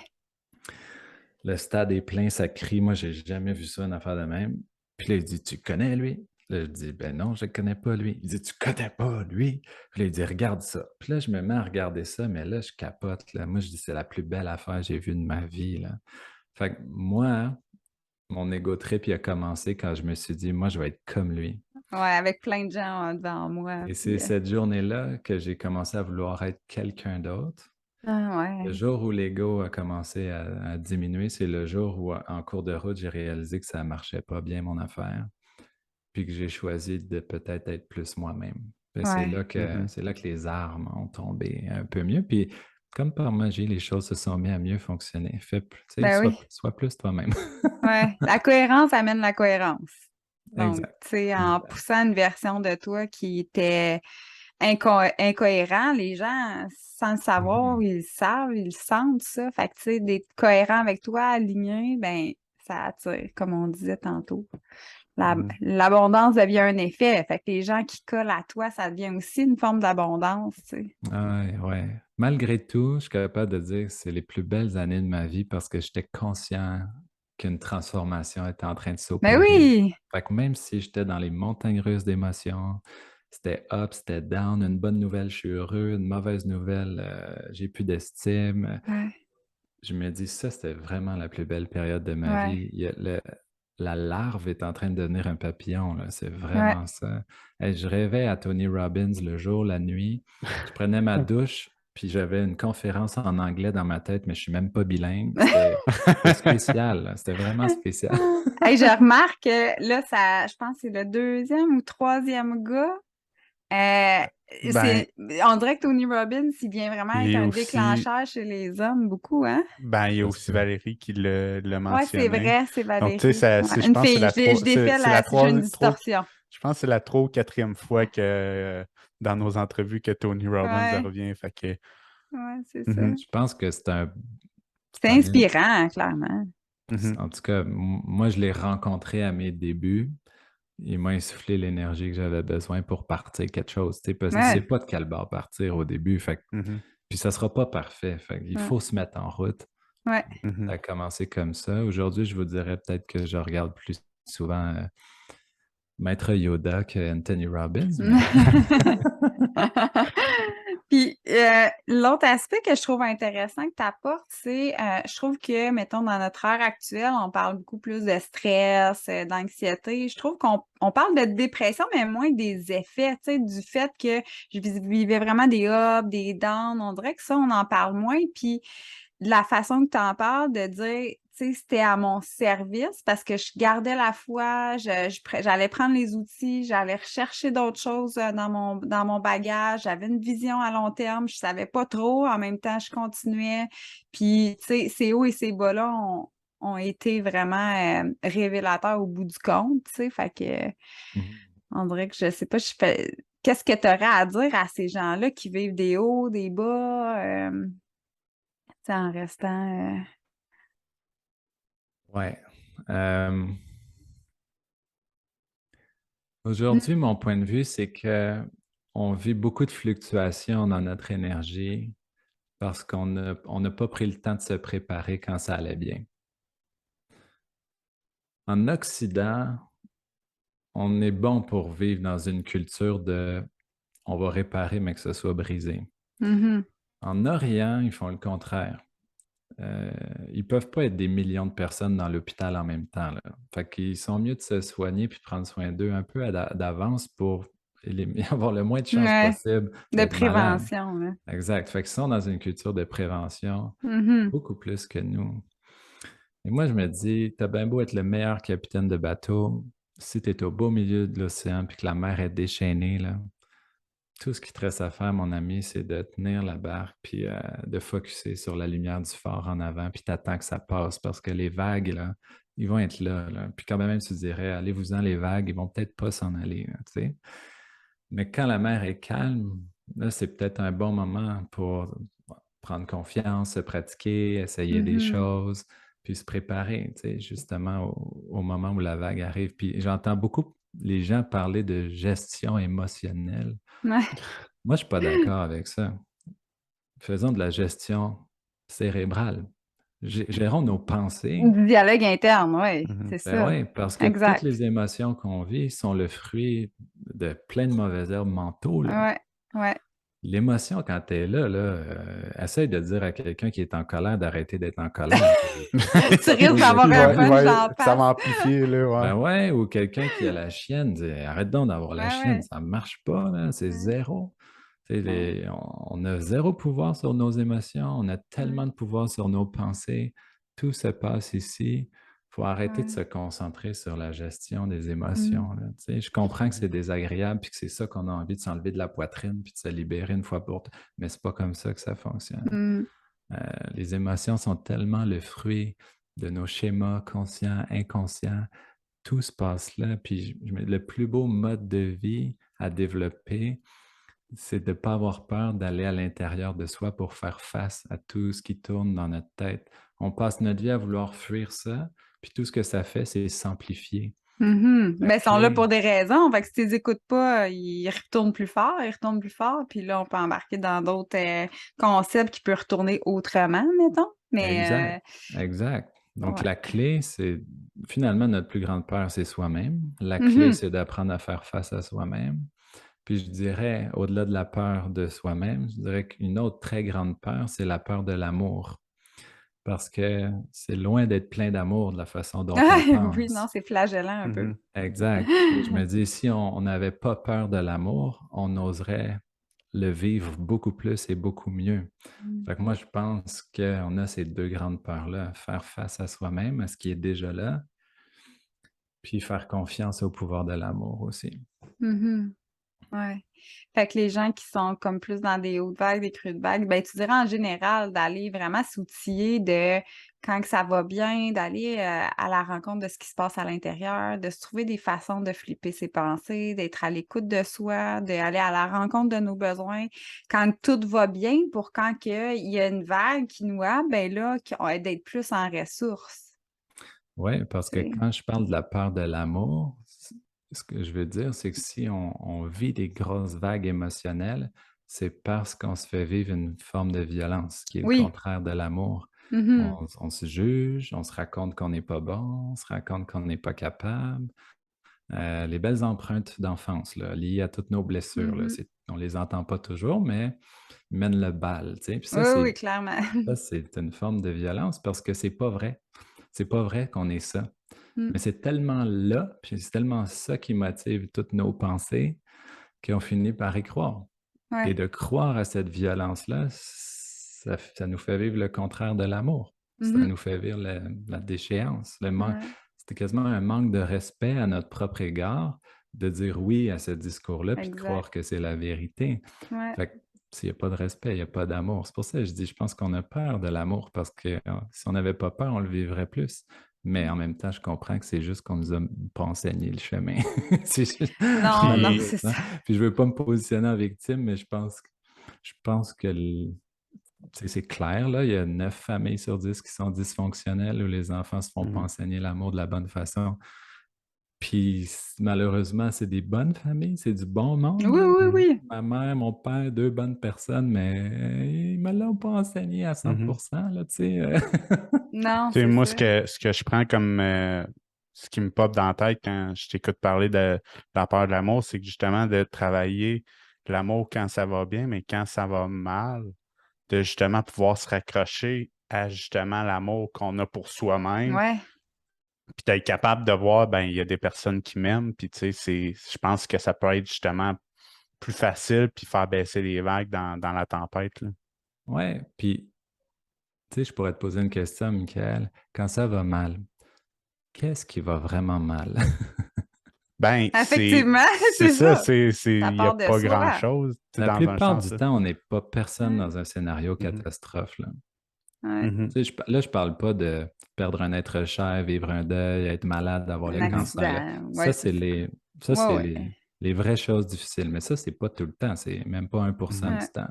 Le stade est plein, ça crie. Moi, j'ai jamais vu ça, une affaire de même. Puis là, il dit, tu connais lui? Là, je dis, ben non, je ne connais pas lui. Il dit, tu connais pas lui? Puis là, il dit, regarde ça. Puis là, je me mets à regarder ça, mais là, je capote. Là. Moi, je dis, c'est la plus belle affaire que j'ai vue de ma vie. Là. Fait que moi, mon ego trip, il a commencé quand je me suis dit, moi, je vais être comme lui. Ouais, avec plein de gens devant moi. Et Puis, c'est cette journée-là que j'ai commencé à vouloir être quelqu'un d'autre. ah Le ouais. jour où l'ego a commencé à diminuer, c'est le jour où, en cours de route, j'ai réalisé que ça ne marchait pas bien, mon affaire, puis que j'ai choisi de peut-être être plus moi-même. Puis Ouais. Mhm. c'est là que les armes ont tombé un peu mieux. Puis, comme par magie, les choses se sont mises à mieux fonctionner. Ben oui. Sois plus toi-même. Ouais. La cohérence amène la cohérence. Donc, Exact. tu sais, en Exact. poussant une version de toi qui était incohérent, les gens, sans le savoir, Mhm. ils le savent, ils le sentent, ça. Fait que, tu sais, d'être cohérent avec toi, aligné, ben, ça attire, comme on disait tantôt. Mhm. L'abondance devient un effet. Fait que les gens qui collent à toi, ça devient aussi une forme d'abondance, tu sais. Ouais, ouais. Malgré tout, je suis capable de dire que c'est les plus belles années de ma vie parce que j'étais conscient qu'une transformation était en train de Ben s'opérer. oui! Fait que même si j'étais dans les montagnes russes d'émotions, c'était up, c'était down, une bonne nouvelle, je suis heureux, une mauvaise nouvelle, j'ai plus d'estime. Ouais, Je me dis, ça, c'était vraiment la plus belle période de ma ouais, vie. La larve est en train de devenir un papillon, là. C'est ouais. vraiment ça. Hey, je rêvais à Tony Robbins le jour, la nuit. Je prenais ma douche, puis j'avais une conférence en anglais dans ma tête, mais je suis même pas bilingue. C'était spécial, là. C'était vraiment spécial. Hey, je remarque que là, ça, je pense que c'est le deuxième ou troisième gars. Euh, Ben, on dirait que Tony Robbins, il vient vraiment il être est un aussi, déclencheur chez les hommes, beaucoup, hein? ben, il y a Ça se aussi peut. Valérie qui l'a Ouais, c'est mentionné. vrai, c'est Donc, tu sais, Valérie. Ouais, je une pense que fille, je défais c'est la si j'ai une distorsion. je pense que c'est la 3 ou 4e fois que dans nos entrevues que Tony Robbins Ouais, revient. Fait que, ouais, c'est ça. mhm, Je pense que C'est c'est un inspirant, clairement. mhm, En tout cas, moi, je l'ai rencontré à mes débuts. Il m'a insufflé l'énergie que j'avais besoin pour partir quelque chose, tu sais, parce que tu sais Ouais, pas de quel bord partir au début. mhm, Puis ça sera pas parfait. Il ouais, faut se mettre en route. ouais. mhm. Ça a commencé comme ça. Aujourd'hui, je vous dirais peut-être que je regarde plus souvent Maître Yoda que Anthony Robbins, mais Puis l'autre aspect que je trouve intéressant que tu apportes, c'est je trouve que, mettons, dans notre ère actuelle, on parle beaucoup plus de stress, d'anxiété. Je trouve qu'on parle de dépression, mais moins des effets, tu sais, du fait que je vivais vraiment des ups, des downs. On dirait que ça, on en parle moins. Puis de la façon que tu en parles, de dire, tu sais, c'était à mon service parce que je gardais la foi, j'allais prendre les outils, j'allais rechercher d'autres choses dans mon bagage, j'avais une vision à long terme, je savais pas trop, en même temps, je continuais. Puis, tu sais, ces hauts et ces bas-là ont été vraiment révélateurs au bout du compte, tu sais, fait que on dirait que je sais pas, qu'est-ce que tu aurais à dire à ces gens-là qui vivent des hauts, des bas, tu sais, en restant... ouais. Aujourd'hui, mon point de vue, c'est que on vit beaucoup de fluctuations dans notre énergie parce on n'a pas pris le temps de se préparer quand ça allait bien. En Occident, on est bon pour vivre dans une culture de on va réparer, mais que ce soit brisé. En Orient, ils font le contraire. Ils peuvent pas être des millions de personnes dans l'hôpital en même temps, là. Fait qu'ils sont mieux de se soigner puis de prendre soin d'eux un peu d'avance pour avoir le moins de chances Ouais, possible de d'être malade. prévention, là. Exact. Fait qu'ils sont dans une culture de prévention beaucoup plus que nous. Et moi, je me dis, t'as bien beau être le meilleur capitaine de bateau, si tu es au beau milieu de l'océan puis que la mer est déchaînée, là, tout ce qui te reste à faire, mon ami, c'est de tenir la barque puis de focusser sur la lumière du phare en avant, puis t'attends que ça passe parce que les vagues, là, ils vont être là, là. Puis quand même, tu dirais, allez-vous-en, les vagues, ils vont peut-être pas s'en aller, là, tu sais. Mais quand la mer est calme, là, c'est peut-être un bon moment pour prendre confiance, se pratiquer, essayer des choses, puis se préparer, tu sais, justement au moment où la vague arrive. Puis j'entends beaucoup les gens parler de gestion émotionnelle. Ouais. Moi, je suis pas d'accord avec ça. Faisons de la gestion cérébrale. Gérons nos pensées. Du dialogue interne, oui, c'est Ben ça. oui, parce que toutes Exact. les émotions qu'on vit sont le fruit de plein de mauvais herbes mentaux, là. Ouais, ouais. L'émotion, quand tu es là, essaye de dire à quelqu'un qui est en colère d'arrêter d'être en colère. Tu risques d'avoir un punch dans la Ça va face. amplifier, là, ouais. Ben ouais, ou quelqu'un qui a la chienne, dit arrête donc d'avoir la Ouais, chienne, ouais. ça ne marche pas, là, c'est Ouais. zéro. Tu sais, Ouais. on a zéro pouvoir sur nos émotions, on a Ouais. tellement de pouvoir sur nos pensées. Tout se passe ici. Il faut arrêter de Ouais. se concentrer sur la gestion des Mm. émotions, là. Tu sais, je comprends que c'est désagréable puis que c'est ça qu'on a envie de s'enlever de la poitrine puis de se libérer une fois pour toutes, mais c'est pas comme ça que ça fonctionne. Mm. Les émotions sont tellement le fruit de nos schémas conscients, inconscients. Tout se passe là. Puis le plus beau mode de vie à développer, c'est de ne pas avoir peur d'aller à l'intérieur de soi pour faire face à tout ce qui tourne dans notre tête. On passe notre vie à vouloir fuir ça, puis tout ce que ça fait, c'est s'amplifier. La Ben, ils sont là clé, pour des raisons. Fait que si tu les écoutes pas, ils retournent plus fort, puis là, on peut embarquer dans d'autres concepts qui peuvent retourner autrement, mettons. Mais exact, exact. Donc, ouais. la clé, c'est finalement notre plus grande peur, c'est soi-même. La clé, Mhm. c'est d'apprendre à faire face à soi-même. Puis je dirais, au-delà de la peur de soi-même, je dirais qu'une autre très grande peur, c'est la peur de l'amour. Parce que c'est loin d'être plein d'amour de la façon dont on Oui, non, pense. c'est flagellant un peu. Exact. Puis je me dis, si on n'avait pas peur de l'amour, on oserait le vivre beaucoup plus et beaucoup mieux. Fait que moi, je pense qu'on a ces deux grandes peurs-là, faire face à soi-même, à ce qui est déjà là, puis faire confiance au pouvoir de l'amour aussi. Mhm. Ouais. Fait que les gens qui sont comme plus dans des hautes vagues, des creux de vagues, ben tu dirais en général d'aller vraiment s'outiller de quand que ça va bien, d'aller à la rencontre de ce qui se passe à l'intérieur, de se trouver des façons de flipper ses pensées, d'être à l'écoute de soi, d'aller à la rencontre de nos besoins. Quand tout va bien, pour quand il y a une vague qui nous a, ben là, d'être plus en ressources. Oui, parce que Tu sais. quand je parle de la peur de l'amour, ce que je veux dire, c'est que si on vit des grosses vagues émotionnelles, c'est parce qu'on se fait vivre une forme de violence qui est le Oui. contraire de l'amour. Mhm. On se juge, on se raconte qu'on n'est pas bon, on se raconte qu'on n'est pas capable. Les belles empreintes d'enfance là, liées à toutes nos blessures, là, Mhm. on les entend pas toujours, mais ils mènent le bal. Tu sais. Puis Oui, oui, clairement. ça, c'est une forme de violence parce que c'est pas vrai. C'est pas vrai qu'on est ça. Mm. Mais c'est tellement là, puis c'est tellement ça qui motive toutes nos pensées qu'on finit par y croire. Et Ouais. de croire à cette violence-là, ça nous fait vivre le contraire de l'amour. Ça Mhm. nous fait vivre la déchéance, le manque. Ouais. C'était quasiment un manque de respect à notre propre égard de dire oui à ce discours-là, puis de Exact. croire que c'est la vérité. Ouais. Fait que s'il n'y a pas de respect, il n'y a pas d'amour. C'est pour ça que je dis, je pense qu'on a peur de l'amour parce que si on n'avait pas peur, on le vivrait plus. Mais en même temps, je comprends que c'est juste qu'on nous a pas enseigné le chemin. C'est juste, Non, non, Puis, c'est malheureusement. ça. Puis je veux pas me positionner en victime, mais je pense que c'est clair, là, il y a 9 familles sur 10 qui sont dysfonctionnelles où les enfants ne se font pas enseigner l'amour de la bonne façon. Puis malheureusement, c'est des bonnes familles, c'est du bon monde, Oui, là. oui, oui. Ma mère, mon père, 2 bonnes personnes, mais ils me l'ont pas enseigné à 100 là, tu sais. Non, tu sais, c'est moi, ça. ce que je prends comme ce qui me pop dans la tête quand je t'écoute parler de la peur de l'amour, c'est que justement de travailler l'amour quand ça va bien, mais quand ça va mal, de justement pouvoir se raccrocher à justement l'amour qu'on a pour soi-même, Ouais. puis d'être capable de voir, ben il y a des personnes qui m'aiment, puis tu sais, je pense que ça peut être justement plus facile, puis faire baisser les vagues dans la tempête, là. Ouais, puis, tu sais, je pourrais te poser une question, Michael. Quand ça va mal, qu'est-ce qui va vraiment mal? Ben, Effectivement, c'est c'est ça, ça. il Ça n'y a part de pas soi. grand-chose, tu sais, La dans un plupart sens, du là. temps, on n'est pas personne Ouais. dans un scénario Mhm. catastrophe, là. Ouais. Mhm. Tu sais, là, je parle pas de perdre un être cher, vivre un deuil, être malade, avoir le Un Mhm. cancer, là. accident. Ça, Ouais, c'est c'est ça. ça, Ouais, c'est ouais. les vraies choses difficiles. Mais ça, c'est pas tout le temps. C'est même pas 1% Mhm. du Ouais. temps.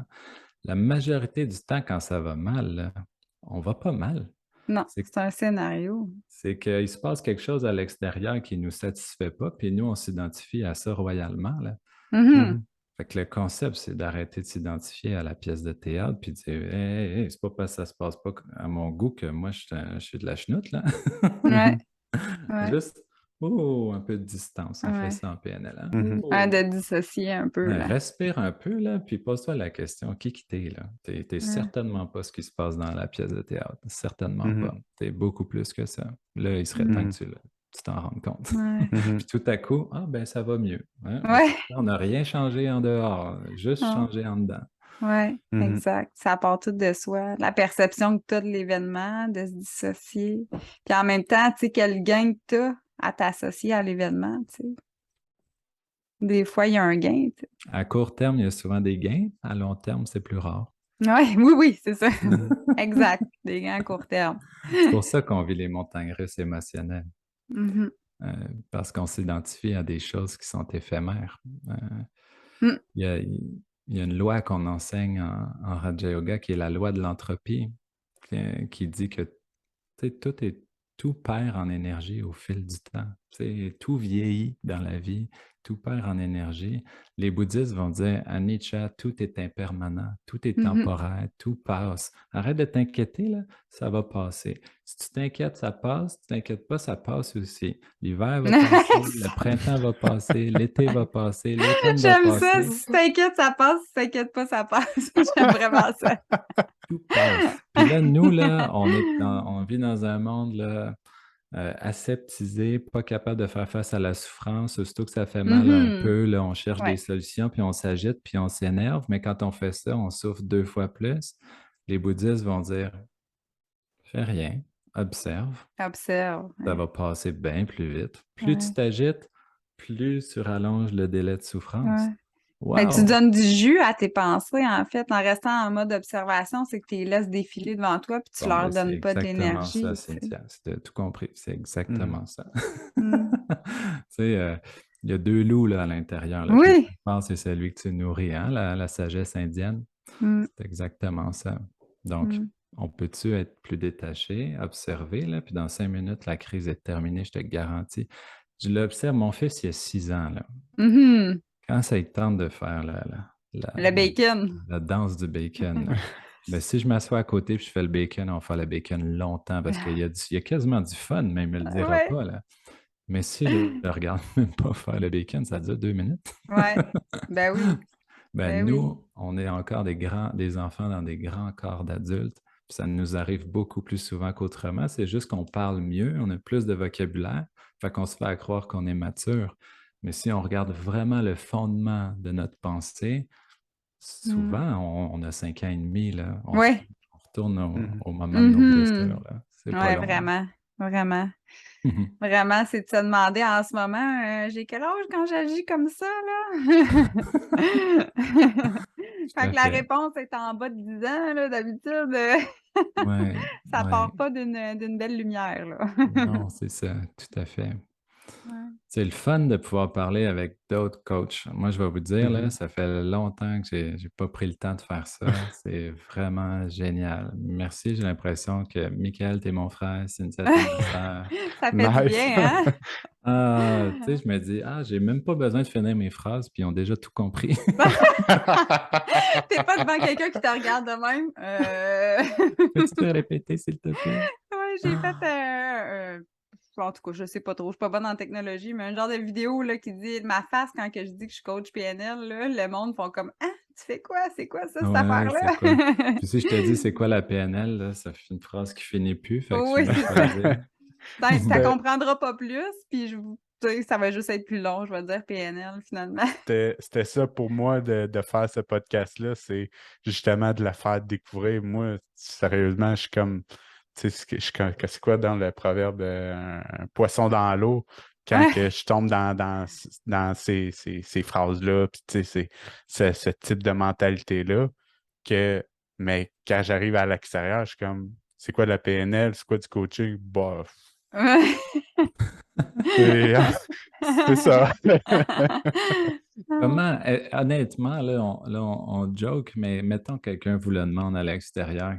La majorité du temps, quand ça va mal, là, on va pas mal. Non, C'est c'est un scénario. c'est qu'il se passe quelque chose à l'extérieur qui nous satisfait pas, puis nous, on s'identifie à ça royalement, là. Mhm. Mhm. Fait que le concept, c'est d'arrêter de s'identifier à la pièce de théâtre puis de dire hey, hey, hey, c'est pas parce que ça se passe pas à mon goût que moi je suis de la chenoute, là. Ouais. Mhm. Ouais. Juste oh, un peu de distance. On fait Ouais. ça en PNL. Hein? Mhm. Ouais, Oh. de dissocier un peu, Ouais, là. respire un peu, là, puis pose-toi la question, qui t'es, là? T'es Ouais. certainement pas ce qui se passe dans la pièce de théâtre. Certainement Mhm. pas. T'es beaucoup plus que ça. Là, il serait temps Mhm. que tu t'en rendes compte. Ouais. Mhm. Puis tout à coup, ah ben ça va mieux. Hein? Mais Ouais. pourtant, on n'a rien changé en dehors, juste Non. changé en dedans. Ouais, Mhm. exact. Ça part tout de soi. La perception que tu as de l'événement, de se dissocier. Puis en même temps, tu sais, quel gain que tu as à t'associer à l'événement, tu sais. Des fois, il y a un gain, tu sais. À court terme, il y a souvent des gains. À long terme, c'est plus rare. Ouais, oui, oui, c'est ça. Mhm. Exact. Des gains à court terme. C'est pour ça qu'on vit les montagnes russes émotionnelles, Mhm. euh, parce qu'on s'identifie à des choses qui sont éphémères. Euh, Mm. il y a une loi qu'on enseigne en Raja Yoga qui est la loi de l'entropie, qui dit que tu sais, tout perd en énergie au fil du temps. Tu sais, tout vieillit dans la vie, tout perd en énergie. Les bouddhistes vont dire, Anicca, tout est impermanent, tout est Mhm. temporaire, tout passe. Arrête de t'inquiéter, là, ça va passer. Si tu t'inquiètes, ça passe. Si tu t'inquiètes pas, ça passe aussi. L'hiver va passer, le printemps va passer, l'été va passer, l'automne va J'aime ça. passer. Si tu t'inquiètes, ça passe. Si tu t'inquiètes pas, ça passe. J'aime vraiment ça. Tout passe. Puis là, nous, là, on vit dans un monde là, aseptisé, pas capable de faire face à la souffrance. Surtout que ça fait mal un Mhm. peu, là, on cherche des Ouais. solutions, puis on s'agite, puis on s'énerve. Mais quand on fait ça, on souffre 2 fois plus. Les bouddhistes vont dire, fais rien, observe, Observe. ça Ouais. va passer bien plus vite. Plus tu Ouais. t'agites, plus tu rallonges le délai de Ouais. souffrance. Fait que tu Wow! donnes du jus à tes pensées, en fait, en restant en mode observation, c'est que tu les laisses défiler devant toi, puis tu Bon, leur ben, c'est donnes pas exactement ça, d'énergie, tu sais. Cynthia. C'était tout compris. C'est Mhm. exactement ça. Mm. Tu sais, il y a 2 loups là, à l'intérieur. Là. Celui que Oui. tu penses, c'est celui que tu nourris, hein, la sagesse indienne. Mm. C'est exactement ça. Donc, Mm. on peut-tu être plus détaché, observer, là, puis dans 5 minutes, la crise est terminée, je te garantis. Je l'observe, mon fils, il y a 6 ans, là. Mhm. Quand ça il tente de faire la, Le la- bacon. la danse du bacon, là. Ben, si je m'assois à côté et je fais le bacon, on va faire le bacon longtemps parce qu'il y a quasiment du fun, mais il ne me le dira Ouais. pas, là. Mais si je le regarde même pas faire le bacon, ça dure 2 minutes. Ouais. Ben oui. Ben, Ben oui. nous, on est encore des enfants dans des grands corps d'adultes. Puis ça nous arrive beaucoup plus souvent qu'autrement. C'est juste qu'on parle mieux, on a plus de vocabulaire, fait qu'on se fait à croire qu'on est mature. Mais si on regarde vraiment le fondement de notre pensée, Mm. souvent, on a 5 ans et demi, là. Ouais. On retourne Mhm. au moment de nos blessures, Mhm. là. C'est pas Ouais, long, là. vraiment. Vraiment. Vraiment, c'est de se demander en ce moment, j'ai quel âge quand j'agis comme ça, là? Tout Quand à que la fait. réponse est en bas de 10 ans, là, d'habitude, Ouais, ça ouais. part pas d'une belle lumière, là. Non, c'est ça, tout à fait. Ouais. C'est le fun de pouvoir parler avec d'autres coachs. Moi, je vais vous dire, là, Mhm. ça fait longtemps que j'ai pas pris le temps de faire ça. C'est vraiment génial. Merci. J'ai l'impression que Michael, t'es mon frère, Cynthia, t'es ma sœur. Ça fait du Nice. bien, hein? Ah, tu sais, je me dis, ah, j'ai même pas besoin de finir mes phrases, puis ils ont déjà tout compris. T'es pas devant quelqu'un qui te regarde de même. Peux-tu te répéter, s'il te plaît? Ouais, j'ai fait en tout cas, je sais pas trop, je suis pas bonne en technologie, mais un genre de vidéo là, qui dit ma face quand que je dis que je coach PNL, là, le monde font comme « Ah, tu fais quoi? C'est quoi ça, cette Ouais, c'est quoi? affaire-là? » Puis si je te dis c'est quoi la PNL, là, ça fait une phrase qui finit plus, fait que tu Oui, vas c'est ça. choisir. T'en comprendras pas plus, puis tu sais, ça va juste être plus long, je vais dire PNL finalement. C'était ça pour moi de faire ce podcast-là, c'est justement de la faire découvrir. Moi, sérieusement, je suis comme, tu sais, c'est quoi dans le proverbe, un poisson dans l'eau, quand que je tombe dans ces phrases-là, puis tu sais, ce type de mentalité-là, mais quand j'arrive à l'extérieur, je suis comme, c'est quoi de la PNL, c'est quoi du coaching? Bof. C'est ça. Comment, honnêtement, là, on joke, mais mettons quelqu'un vous le demande à l'extérieur,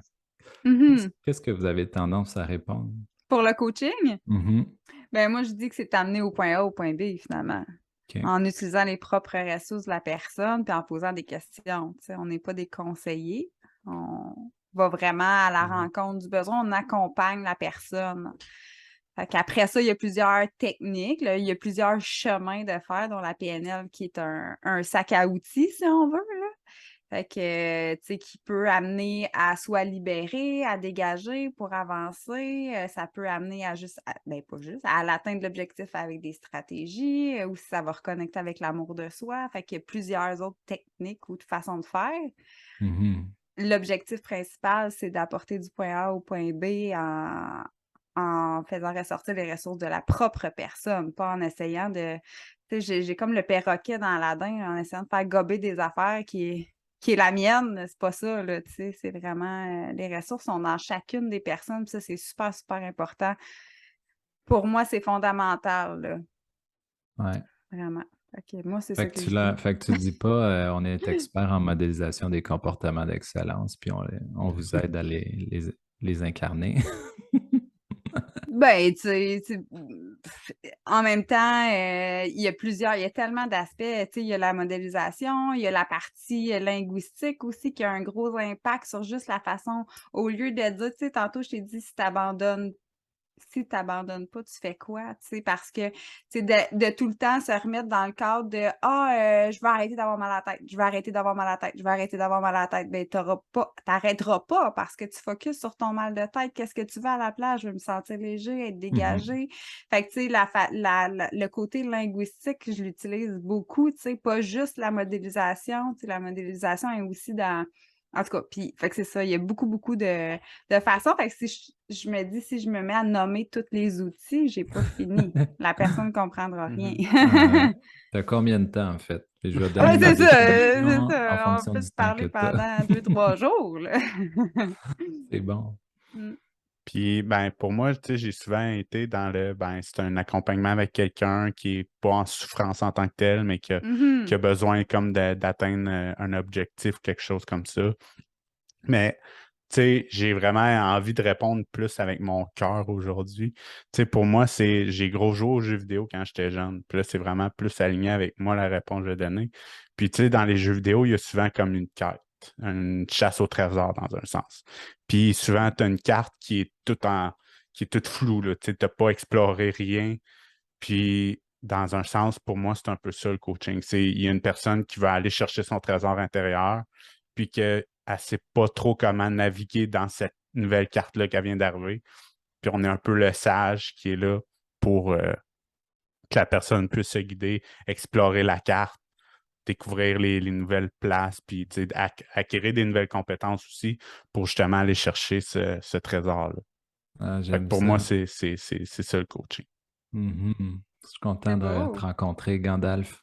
qu'est-ce que vous avez tendance à répondre? Pour le coaching, Mhm. ben moi je dis que c'est t'amener au point A au point B finalement. OK. En utilisant les propres ressources de la personne puis en posant des questions. Tu sais, on n'est pas des conseillers. On va vraiment à la rencontre du besoin. On accompagne la personne. Fait qu'après ça, il y a plusieurs techniques, là. Il y a plusieurs chemins de faire, dont la PNL qui est un sac à outils, si on veut, là. Fait que, tu sais, qui peut amener à soit libérer, à dégager pour avancer. Ça peut amener à juste, ben pas juste, à l'atteinte de l'objectif avec des stratégies, ou si ça va reconnecter avec l'amour de soi. Fait qu'il y a plusieurs autres techniques ou de façons de faire. Mhm. L'objectif principal, c'est d'apporter du point A au point B en faisant ressortir les ressources de la propre personne, pas en essayant de... Tu sais, j'ai comme le perroquet dans Aladdin, en essayant de faire gober des affaires qui est la mienne, c'est pas ça, là, tu sais, c'est vraiment... les ressources sont dans chacune des personnes, puis ça, c'est super, super important. Pour moi, c'est fondamental, là, Ouais. vraiment. Fait que moi, c'est Fait ça que que je dis. fait que tu dis pas, on est expert en modélisation des comportements d'excellence, puis on vous aide à les incarner. Ben, en même temps, il y a tellement d'aspects, tu sais, il y a la modélisation, il y a la partie linguistique aussi qui a un gros impact sur juste la façon, au lieu de dire, tu sais, tantôt, je t'ai dit, si tu n'abandonnes pas, tu fais quoi? Tu sais, parce que de tout le temps se remettre dans le cadre de je vais arrêter d'avoir mal à la tête, je vais arrêter d'avoir mal à la tête, je vais arrêter d'avoir mal à la tête. Ben, t'arrêteras pas parce que tu focuses sur ton mal de tête. Qu'est-ce que tu veux à la place? Je veux me sentir léger, être dégagé. Fait que, tu sais, le côté linguistique, je l'utilise beaucoup, tu sais, pas juste la modélisation. Tu sais, la modélisation est aussi dans. En tout cas, puis, fait que c'est ça, il y a beaucoup, beaucoup de façons. Fait que si je me dis, si je me mets à nommer tous les outils, j'ai pas fini. La personne ne comprendra rien. T'as combien de temps, en fait? Et je vais Ouais, donner ma c'est définition en ça. On fonction peut du se temps que parler tu as. pendant 2-3 jours, là. C'est bon. Mm. Puis, ben, pour moi, tu sais, j'ai souvent été c'est un accompagnement avec quelqu'un qui est pas en souffrance en tant que tel, mais qui a besoin comme d'atteindre un objectif, quelque chose comme ça. Mais, tu sais, j'ai vraiment envie de répondre plus avec mon cœur aujourd'hui. Tu sais, pour moi, j'ai gros joué aux jeux vidéo quand j'étais jeune. Puis là, c'est vraiment plus aligné avec moi la réponse que je vais donner. Puis, tu sais, dans les jeux vidéo, il y a souvent comme une quête, une chasse au trésor dans un sens. Puis souvent, tu as une carte qui est toute floue, là. Tu n'as pas exploré rien. Puis, dans un sens, pour moi, c'est un peu ça le coaching. Il y a une personne qui va aller chercher son trésor intérieur, puis qu'elle ne sait pas trop comment naviguer dans cette nouvelle carte-là qui vient d'arriver. Puis on est un peu le sage qui est là pour que la personne puisse se guider, explorer la carte, découvrir les nouvelles places, puis acquérir des nouvelles compétences aussi pour justement aller chercher ce trésor-là. Ah, Fait que j'aime pour moi, ça. c'est ça le coaching. Je suis content C'est de te beau. rencontrer, Gandalf.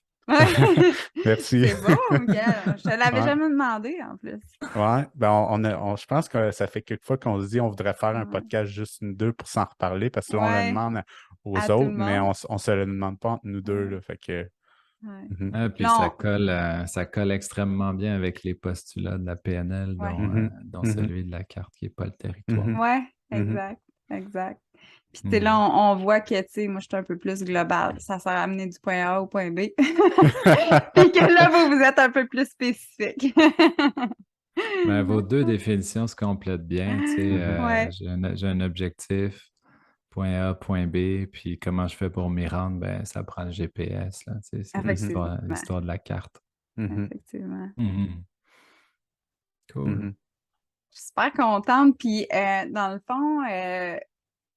Merci. C'est beau, Miguel. Je te l'avais Ouais. jamais demandé, en plus. Ouais, ben je pense que ça fait quelques fois qu'on se dit on voudrait faire un podcast juste nous deux pour s'en reparler parce que là, on le Ouais, demande aux à tout le autres, mais monde. on se le demande pas entre nous deux. Ouais. Là, fait que, Ouais. mhm, Ah, puis Non. ça colle extrêmement bien avec les postulats de la PNL, Ouais. mhm, dont mhm, celui de la carte qui n'est pas le territoire. mhm, Ouais, mhm. exact. Exact. Puis, tu sais, là, Hmm. on voit que, tu sais, moi, je suis un peu plus global. Ça sert à amener du point A au point B. Puis que là, vous êtes un peu plus spécifique. Ben, vos deux définitions se complètent bien. Tu sais, Mhm, Ouais. j'ai un objectif, point A, point B, puis comment je fais pour m'y rendre, ben ça prend le GPS, là, tu sais, c'est Effectivement. l'histoire de la carte. Effectivement. Mhm. Cool. Je suis super contente. Puis, dans le fond, là,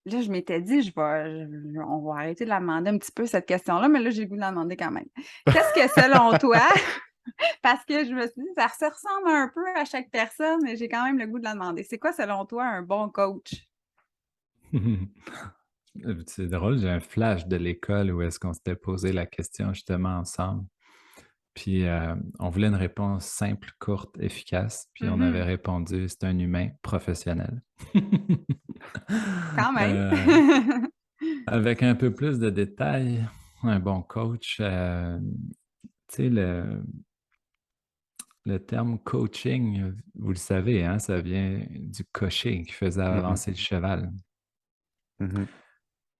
je m'étais dit, on va arrêter de la demander un petit peu, cette question-là, mais là, j'ai le goût de la demander quand même. Qu'est-ce que, selon toi, parce que je me suis dit, ça se ressemble un peu à chaque personne, mais j'ai quand même le goût de la demander. C'est quoi, selon toi, un bon coach? C'est drôle, j'ai un flash de l'école où est-ce qu'on s'était posé la question justement ensemble. Puis on voulait une réponse simple, courte, efficace. Puis on avait répondu, c'est un humain professionnel. Quand même. Avec un peu plus de détails, un bon coach, tu sais, le terme coaching, vous le savez, hein, ça vient du cocher qui faisait avancer le cheval.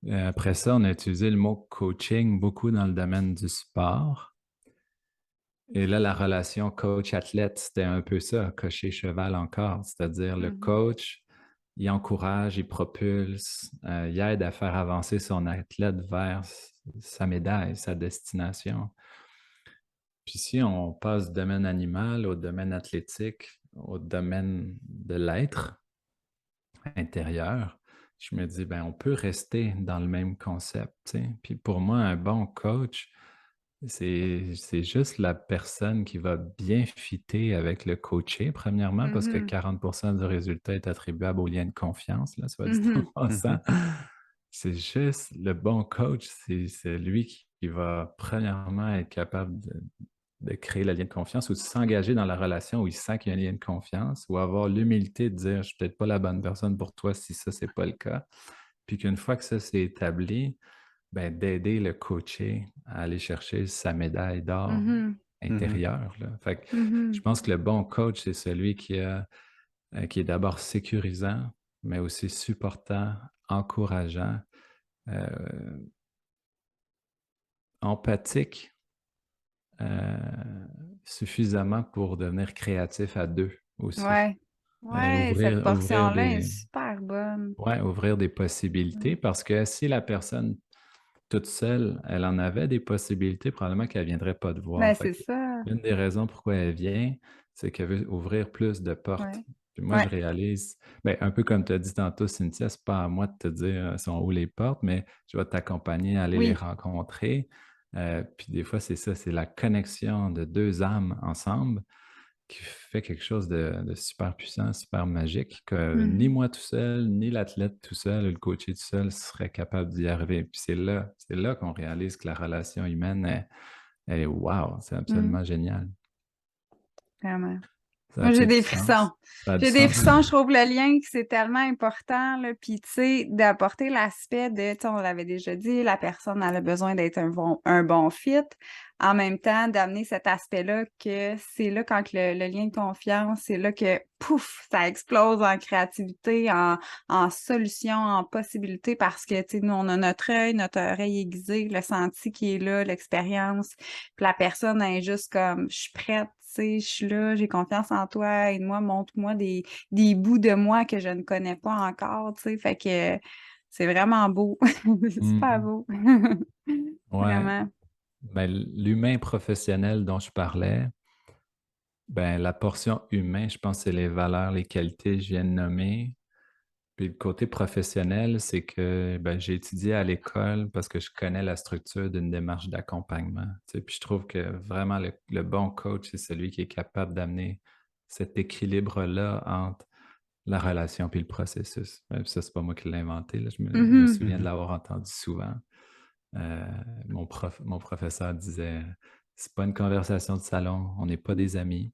Après ça, on a utilisé le mot coaching beaucoup dans le domaine du sport. Et là, la relation coach-athlète, c'était un peu ça, cocher-cheval encore. C'est-à-dire le coach, il encourage, il propulse, il aide à faire avancer son athlète vers sa médaille, sa destination. Puis si on passe du domaine animal au domaine athlétique, au domaine de l'être intérieur, je me dis, ben, on peut rester dans le même concept, tu sais. Puis pour moi, un bon coach, c'est juste la personne qui va bien fitter avec le coaché, premièrement, parce que 40% du résultat est attribuable au lien de confiance, là, soit dit en passant. C'est juste le bon coach, c'est celui qui va premièrement être capable de créer le lien de confiance ou de s'engager dans la relation où il sent qu'il y a un lien de confiance ou avoir l'humilité de dire « je suis peut-être pas la bonne personne pour toi si ça, c'est pas le cas ». Puis qu'une fois que ça s'est établi, ben, d'aider le coaché à aller chercher sa médaille d'or intérieure, là. Fait que je pense que le bon coach, c'est celui qui est d'abord sécurisant, mais aussi supportant, encourageant, empathique, suffisamment pour devenir créatif à deux aussi. Ouais, cette portion-là est super bonne. Ouvrir des possibilités parce que si la personne toute seule, elle en avait des possibilités, probablement qu'elle ne viendrait pas te voir. Ben, c'est ça. L'une des raisons pourquoi elle vient, c'est qu'elle veut ouvrir plus de portes. Puis moi, je réalise, ben, un peu comme tu as dit tantôt, Cynthia, ce n'est pas à moi de te dire sont où les portes, mais je vais t'accompagner à aller les rencontrer. Puis des fois, c'est ça, c'est la connexion de deux âmes ensemble qui fait quelque chose de super puissant, super magique, que ni moi tout seul, ni l'athlète tout seul, le coaché tout seul serait capable d'y arriver. Puis c'est là qu'on réalise que la relation humaine, elle est wow, c'est absolument génial. Vraiment. Moi, j'ai des frissons. J'ai des frissons, je trouve le lien que c'est tellement important, là. Puis, tu sais, d'apporter l'aspect de, tu sais, on l'avait déjà dit, la personne elle a besoin d'être un bon fit. En même temps, d'amener cet aspect-là que c'est là quand le lien de confiance, c'est là que, pouf, ça explose en créativité, en solution, en possibilité parce que, tu sais, nous, on a notre oreille aiguisée, le senti qui est là, l'expérience. Puis la personne est juste comme, je suis prête. Je suis là, j'ai confiance en toi, aide-moi, montre-moi des bouts de moi que je ne connais pas encore, tu sais, fait que c'est vraiment beau, c'est super beau, vraiment. Ben, l'humain professionnel dont je parlais, ben, la portion humain, je pense que c'est les valeurs, les qualités que je viens de nommer. Puis le côté professionnel, c'est que ben, j'ai étudié à l'école parce que je connais la structure d'une démarche d'accompagnement. Tu sais, puis je trouve que vraiment le bon coach, c'est celui qui est capable d'amener cet équilibre-là entre la relation et le processus. Puis ça, c'est pas moi qui l'ai inventé, là. Je me souviens de l'avoir entendu souvent. Mon professeur disait, c'est pas une conversation de salon, on n'est pas des amis.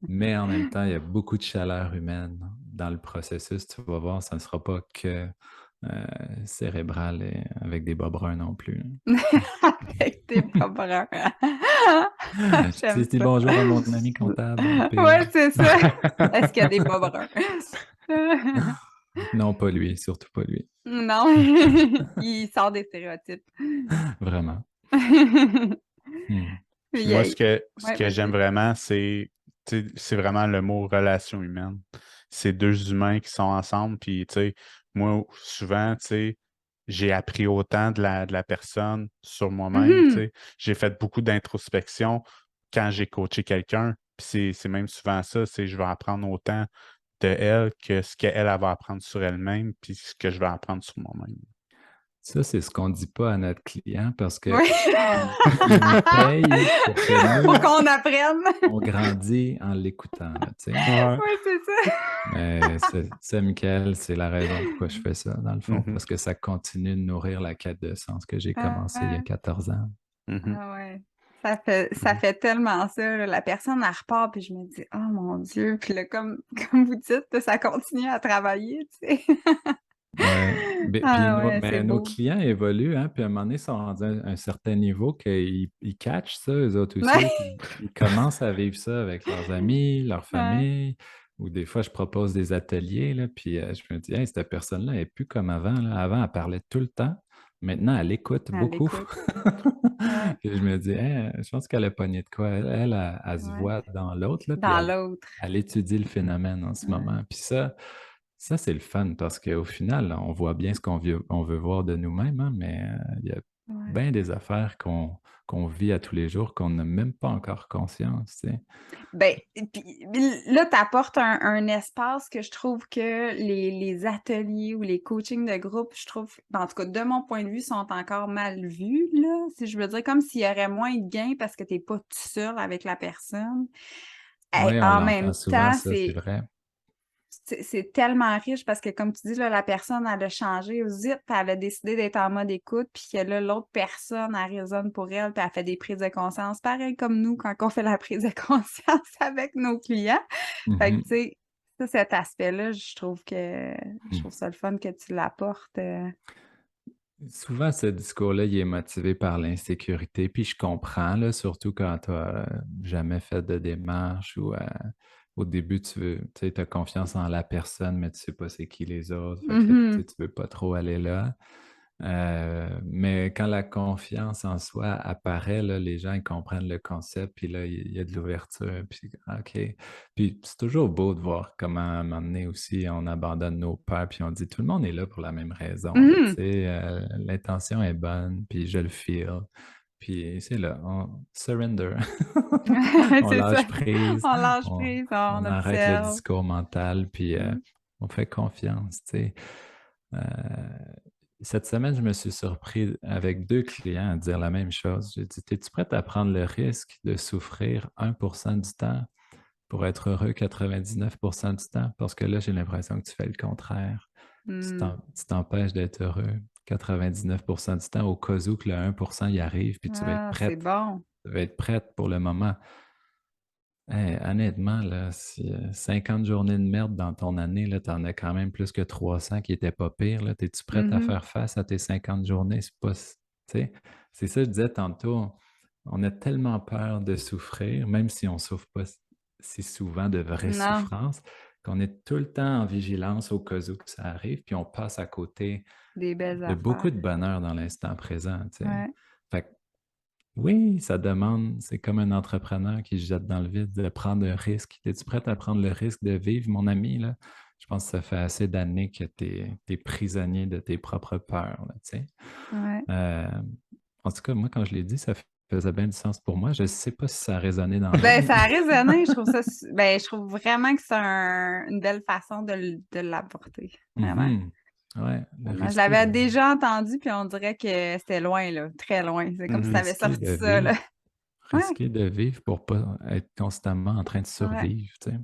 Mais en même temps, il y a beaucoup de chaleur humaine dans le processus. Tu vas voir, ça ne sera pas que cérébral et avec des bas bruns non plus. Avec des bas bruns. Tu dis bonjour à mon ami comptable. Oui, c'est ça. Est-ce qu'il y a des bas bruns? Non, pas lui, surtout pas lui. Non, il sort des stéréotypes. Vraiment. Puis moi, ce que j'aime vraiment, c'est vraiment le mot relation humaine. c'est deux humains qui sont ensemble. Puis, tu sais, moi, souvent, tu sais, j'ai appris autant de la personne sur moi-même, tu Mhm. sais. J'ai fait beaucoup d'introspection quand j'ai coaché quelqu'un. Puis c'est même souvent ça, c'est je vais apprendre autant de elle que ce qu'elle elle va apprendre sur elle-même, puis ce que je vais apprendre sur moi-même. Ça, c'est ce qu'on ne dit pas à notre client parce que Oui. il nous paye pour que Pour nous, qu'on apprenne. on grandit en l'écoutant, là, tu sais. Ouais. Oui, c'est ça. Mais ça, Michael, c'est la raison pourquoi je fais ça, dans le fond, Mhm. parce que ça continue de nourrir la quête de sens que j'ai commencé il y a Ah, 14 ans. Mhm. ah ouais. Ça fait tellement ça, là. La personne, elle repart, puis je me dis, oh mon Dieu. Puis là, comme vous dites, là, ça continue à travailler, tu sais. Ouais. Puis Ah ouais, c'est mais nos beau. clients évoluent, hein, puis à un moment donné, ils sont rendus à un certain niveau qu'ils catchent ça, eux autres aussi, Ouais. puis ils commencent à vivre ça avec leurs amis, leur Ouais. famille, ou des fois, je propose des ateliers, là, puis je me dis, hey, cette personne-là elle n'est plus comme avant, là. Avant, elle parlait tout le temps. Maintenant, elle écoute À beaucoup. l'écoute. Ouais. Puis je me dis, hey, je pense qu'elle a pogné de quoi. Elle se Ouais. voit dans l'autre, là, puis Dans l'autre. elle étudie le phénomène en ce Ouais. moment. Puis ça, c'est le fun parce qu'au final, on voit bien ce on veut voir de nous-mêmes, hein, mais il y a Ouais. bien des affaires qu'on vit à tous les jours qu'on n'a même pas encore conscience, tu sais. Ben, puis là, tu apportes un espace que je trouve que les ateliers ou les coachings de groupe, je trouve, ben, en tout cas, de mon point de vue, sont encore mal vus, là. Si je veux dire, comme s'il y aurait moins de gains parce que tu n'es pas tout seul avec la personne. Oui, on En l'entend même souvent, temps, ça, c'est vrai. c'est tellement riche parce que, comme tu dis, là, la personne, elle a changé au zip, puis elle a décidé d'être en mode écoute, puis que là, l'autre personne, elle résonne pour elle, puis elle fait des prises de conscience, pareil comme nous, quand on fait la prise de conscience avec nos clients. Fait que, tu Mhm. sais, ça, cet aspect-là, je trouve ça le fun que tu l'apportes. Souvent, ce discours-là, il est motivé par l'insécurité, puis je comprends, là, surtout quand tu n'as jamais fait de démarche ou au début, tu as confiance en la personne, mais tu sais pas c'est qui les autres, fait que là, Mhm. tu veux pas trop aller là. Mais quand la confiance en soi apparaît, là, les gens ils comprennent le concept, puis là, il y a de l'ouverture, puis OK. Puis c'est toujours beau de voir comment, à un moment donné aussi, on abandonne nos peurs, puis on dit tout le monde est là pour la même raison, là, tu Mhm. sais, l'intention est bonne, puis je le feel. Puis c'est là, on surrender. On C'est lâche ça. prise, On lâche on, prise, on on arrête le observe. discours mental, puis Mm. on fait confiance, tu sais. Euh, cette semaine, je me suis surpris avec deux clients à dire la même chose. J'ai dit, es-tu prête à prendre le risque de souffrir 1% du temps pour être heureux 99% du temps? Parce que là, j'ai l'impression que tu fais le contraire. Mm. Tu t'empêches d'être heureux 99% du temps au cas où que le 1% y arrive, puis tu vas être Ah, c'est prête. bon. Tu vas être prête pour le moment. Hey, honnêtement, là, si 50 journées de merde dans ton année, tu en as quand même plus que 300 qui n'étaient pas pires. Es-tu prête à Mhm. faire face à tes 50 journées? C'est pas, tu sais, c'est ça que je disais tantôt. On a tellement peur de souffrir, même si on ne souffre pas si souvent de vraies Non, souffrances, qu'on est tout le temps en vigilance au cas où que ça arrive, puis on passe à côté des belles de beaucoup affaires. de bonheur dans l'instant présent. Tu sais. Ouais. Fait que oui, ça demande, c'est comme un entrepreneur qui se jette dans le vide de prendre un risque. Es-tu prête à prendre le risque de vivre, mon ami, là? Je pense que ça fait assez d'années que tu es, prisonnier de tes propres peurs, là, tu sais. Ouais. Euh, en tout cas, moi, quand je l'ai dit, ça faisait bien du sens pour moi. Je ne sais pas si ça a résonné dans Ben, l'autre. ça a résonné, je trouve ça, ben, je trouve vraiment que c'est une belle façon de l'apporter. Vraiment. Mhm. Ouais, le Vraiment. Je risqué l'avais de, déjà entendu, puis on dirait que c'était loin, là, très loin. C'est comme si ça Mhm. avait risqué de sorti ça, là. vivre, Ouais, risqué de vivre pour pas être constamment en train de ouais. survivre, tu sais.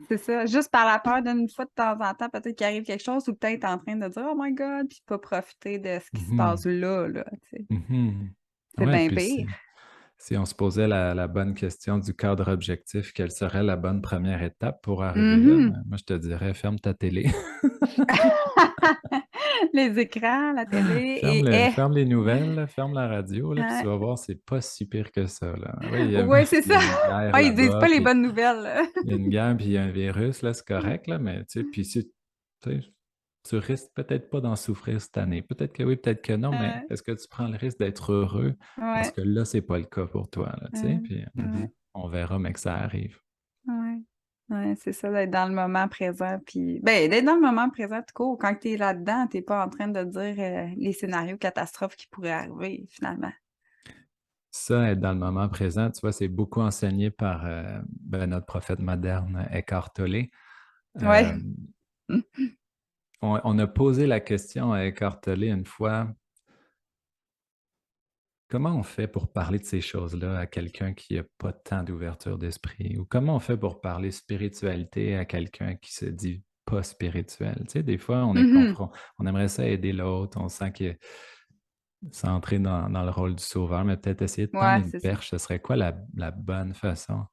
C'est ça. Juste par la peur d'une fois de temps en temps, peut-être qu'il arrive quelque chose ou peut-être en train de dire Oh my God, puis pas profiter de ce qui se passe Mhm. là, tu sais. Mhm. C'est Ouais, bien puis pire. si on se posait la bonne question du cadre objectif, quelle serait la bonne première étape pour arriver là? Mhm. Moi, je te dirais, ferme ta télé. Les écrans, la télé et Ferme les nouvelles, là, ferme la radio, là, puis tu ouais. vas voir, c'est pas si pire que ça, là. Oui, il y a, Ouais, c'est il y ça. a une guerre Ouais, ils disent là-bas, pas les puis bonnes nouvelles, là. il y a une guerre, puis il y a un virus, là, c'est correct, là, mais tu sais, puis si, tu sais, tu risques peut-être pas d'en souffrir cette année. Peut-être que oui, peut-être que non, mais Ouais, est-ce que tu prends le risque d'être heureux? Parce ouais, que là, c'est pas le cas pour toi, là, tu sais, ouais, puis ouais, Mhm. on verra, mais que ça arrive. ouais. Ouais, c'est ça, d'être dans le moment présent. Puis, ben, d'être dans le moment présent, tout court. Quand tu es là-dedans, tu n'es pas en train de dire les scénarios catastrophes qui pourraient arriver, finalement. Ça, être dans le moment présent, tu vois, c'est beaucoup enseigné par notre prophète moderne, Eckhart Tolle. Euh, Ouais. on a posé la question à Eckhart Tolle une fois, comment on fait pour parler de ces choses-là à quelqu'un qui n'a pas tant d'ouverture d'esprit? Ou comment on fait pour parler spiritualité à quelqu'un qui se dit pas spirituel? Tu sais, des fois, on est on aimerait ça aider l'autre, on sent que s'entrer dans le rôle du sauveur, mais peut-être essayer de tendre Ouais, une c'est ça. perche, ce serait quoi la bonne façon?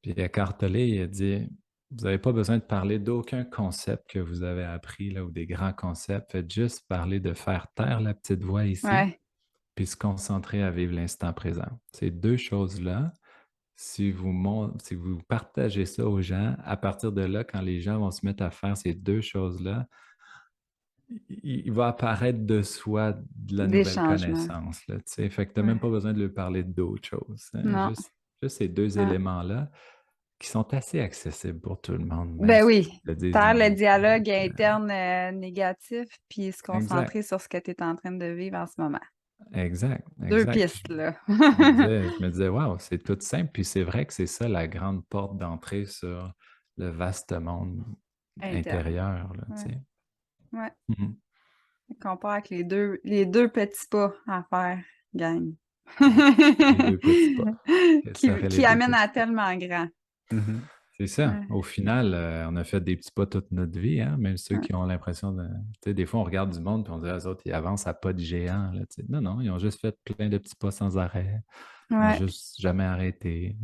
Puis Eckhart Tolle, il a dit, vous n'avez pas besoin de parler d'aucun concept que vous avez appris là, ou des grands concepts. Faites juste parler de faire taire la petite voix ici, Ouais. puis se concentrer à vivre l'instant présent. Ces deux choses-là, si vous partagez ça aux gens, à partir de là, quand les gens vont se mettre à faire ces deux choses-là, il va apparaître de soi de la Des nouvelle changements. connaissance. Là, tu sais. Fait que tu n'as même Ouais. pas besoin de lui parler d'autres choses, hein. Non. Juste ces deux Ouais. éléments-là qui sont assez accessibles pour tout le monde, même Ben si oui. je te dis, Faire le dialogue interne négatif, puis se exact, concentrer sur ce que tu es en train de vivre en ce moment. exact, Deux exact. Puis pistes, là. je me disais, waouh, c'est tout simple. Puis c'est vrai que c'est ça la grande porte d'entrée sur le vaste monde Interne. intérieur, là, tu Ouais. sais. Ouais. Mhm. Compare avec les deux petits pas à faire, gang. Les deux petits pas. Quels Qui, seraient les qui deux amène à petits pas? tellement grand. Mhm. C'est ça. Ouais. Au final, on a fait des petits pas toute notre vie, hein, même ceux Ouais. qui ont l'impression de. Tu sais, des fois, on regarde du monde et on dirait, les autres, ils avancent à pas de géant, là, tu sais. Non, non, ils ont juste fait plein de petits pas sans arrêt. Ils n'ont Ouais. juste jamais arrêté.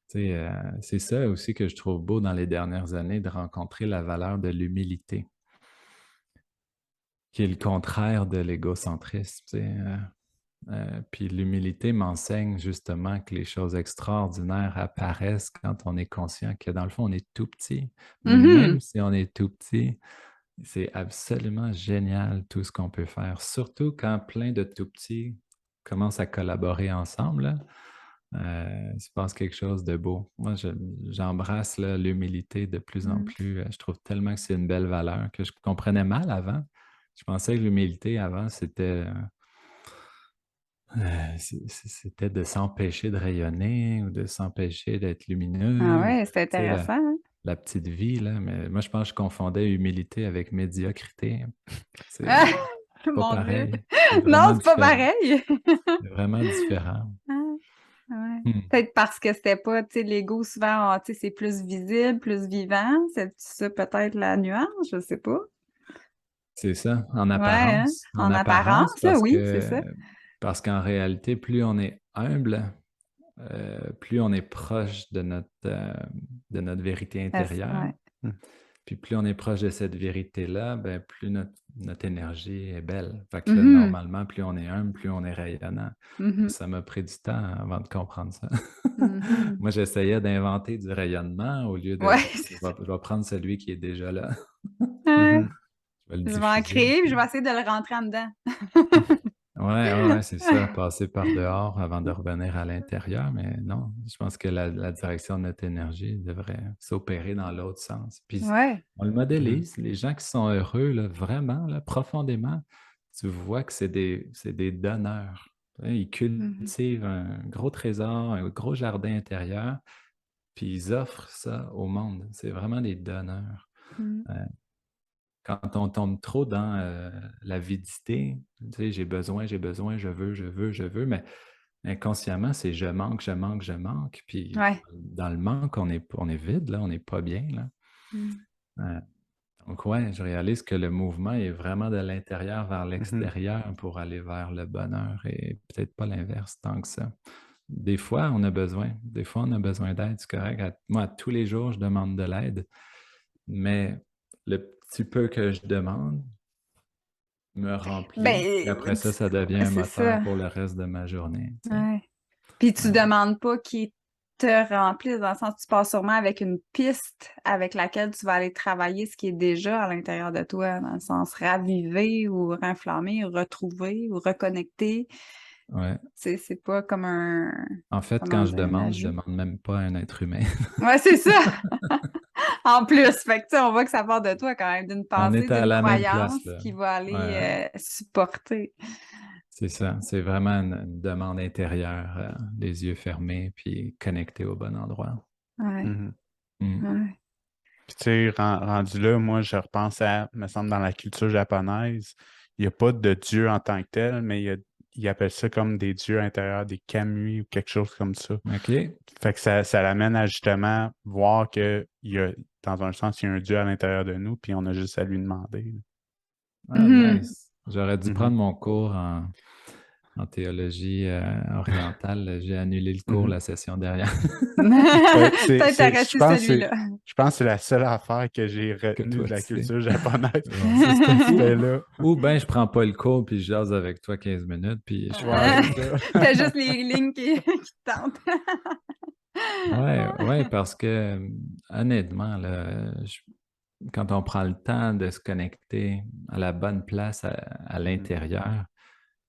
Tu sais, c'est ça aussi que je trouve beau dans les dernières années, de rencontrer la valeur de l'humilité, qui est le contraire de l'égocentrisme. Tu sais, puis l'humilité m'enseigne justement que les choses extraordinaires apparaissent quand on est conscient que dans le fond, on est tout petit. Mais même Mhm. si on est tout petit, c'est absolument génial tout ce qu'on peut faire. Surtout quand plein de tout petits commencent à collaborer ensemble, là, il se passe quelque chose de beau. Moi, j'embrasse là, l'humilité de plus en Mhm. plus. Je trouve tellement que c'est une belle valeur que je comprenais mal avant. Je pensais que l'humilité avant, c'était de s'empêcher de rayonner ou de s'empêcher d'être Ah lumineux. ouais, c'est Tu sais, intéressant, hein? la petite vie, là. Mais moi, je pense que je confondais humilité avec médiocrité. C'est Ah, pas mon Dieu. pareil. C'est Non, vraiment c'est pas différent. pareil. C'est vraiment différent. Ah, ouais. Hmm. Peut-être parce que c'était pas, tu sais, l'ego, souvent, tu sais, c'est plus visible, plus vivant. C'est ça peut-être la nuance, je sais pas. C'est ça, en Ouais, hein? apparence. En En apparence, apparence, là, oui, c'est ça. parce qu'en réalité, plus on est humble, plus on est proche de notre vérité intérieure. Ouais. Mhm. Puis plus on est proche de cette vérité-là, ben, plus notre énergie est belle. Fait que là, Mhm. normalement, plus on est humble, plus on est rayonnant. Mhm. Ça m'a pris du temps avant de comprendre ça. Mhm. Moi, j'essayais d'inventer du rayonnement au lieu de Ouais, dire, c'est ça. je vais prendre celui qui est déjà là, Ouais. Mhm. je vais le Je vais en diffuser. créer, puis je vais essayer de le rentrer en dedans. Ouais, ouais, ouais, c'est ça, passer par dehors avant de revenir à l'intérieur, mais non, je pense que la direction de notre énergie devrait s'opérer dans l'autre sens. Puis Ouais. on le Mhm. modélise, les gens qui sont heureux, là, vraiment, là, profondément, tu vois que c'est des donneurs. Hein, ils Mhm. cultivent un gros trésor, un gros jardin intérieur, puis ils offrent ça au monde. C'est vraiment des donneurs. Mhm. Euh, Quand on tombe trop dans l'avidité, tu sais, j'ai besoin, je veux, mais inconsciemment, c'est je manque, je manque, je manque. Puis Ouais. dans le manque, on est vide, là, on n'est pas bien, là. Mhm. Euh, donc, ouais, je réalise que le mouvement est vraiment de l'intérieur vers Mhm. l'extérieur pour aller vers le bonheur et peut-être pas l'inverse tant que ça. Des fois, on a besoin d'aide, c'est correct. Moi, tous les jours, je demande de l'aide, mais le petit peu que je demande, me remplit. Puis après Ben, ça, ça devient ouais, un c'est moteur ça. pour le reste de ma journée. Tu sais. Ouais. Puis tu Ouais. demandes pas qu'il te remplisse, dans le sens tu pars sûrement avec une piste avec laquelle tu vas aller travailler ce qui est déjà à l'intérieur de toi, dans le sens raviver ou renflammer ou retrouver ou reconnecter. Ouais. C'est pas comme un... En fait, Comment quand je dire, un demande ajout. même pas à un être humain. Ouais, c'est ça! En plus, fait que, tu sais, on voit que ça part de toi quand même, d'une On pensée, est à d'une la même place, croyance là. qui va Ouais, aller supporter. c'est ça. C'est vraiment une demande intérieure, les yeux fermés, puis connecté au bon endroit. Ouais, Mhm. Mm. ouais. Puis tu sais, rendu là, moi, je repense me semble, dans la culture japonaise, il n'y a pas de dieu en tant que tel, mais ils appellent ça comme des dieux intérieurs, des kami ou quelque chose comme ça. OK. Fait que ça l'amène à justement voir que dans un sens, il y a un dieu à l'intérieur de nous, puis on a juste à lui demander. Ah, Mhm. nice. J'aurais dû Mhm. prendre mon cours en théologie orientale. J'ai annulé le cours Mhm. la session derrière. Peut-être t'as Je reçu pense celui-là. je pense que c'est la seule affaire que j'ai Que retenue toi, de la tu sais. culture japonaise. Bon. C'était là. Ou ben je prends pas le cours puis je jase avec toi 15 minutes puis je suis Ouais, correct. c'est ça. T'as juste les lignes qui te tentent. Ouais, parce que honnêtement, là, quand on prend le temps de se connecter à la bonne place à Mhm. l'intérieur,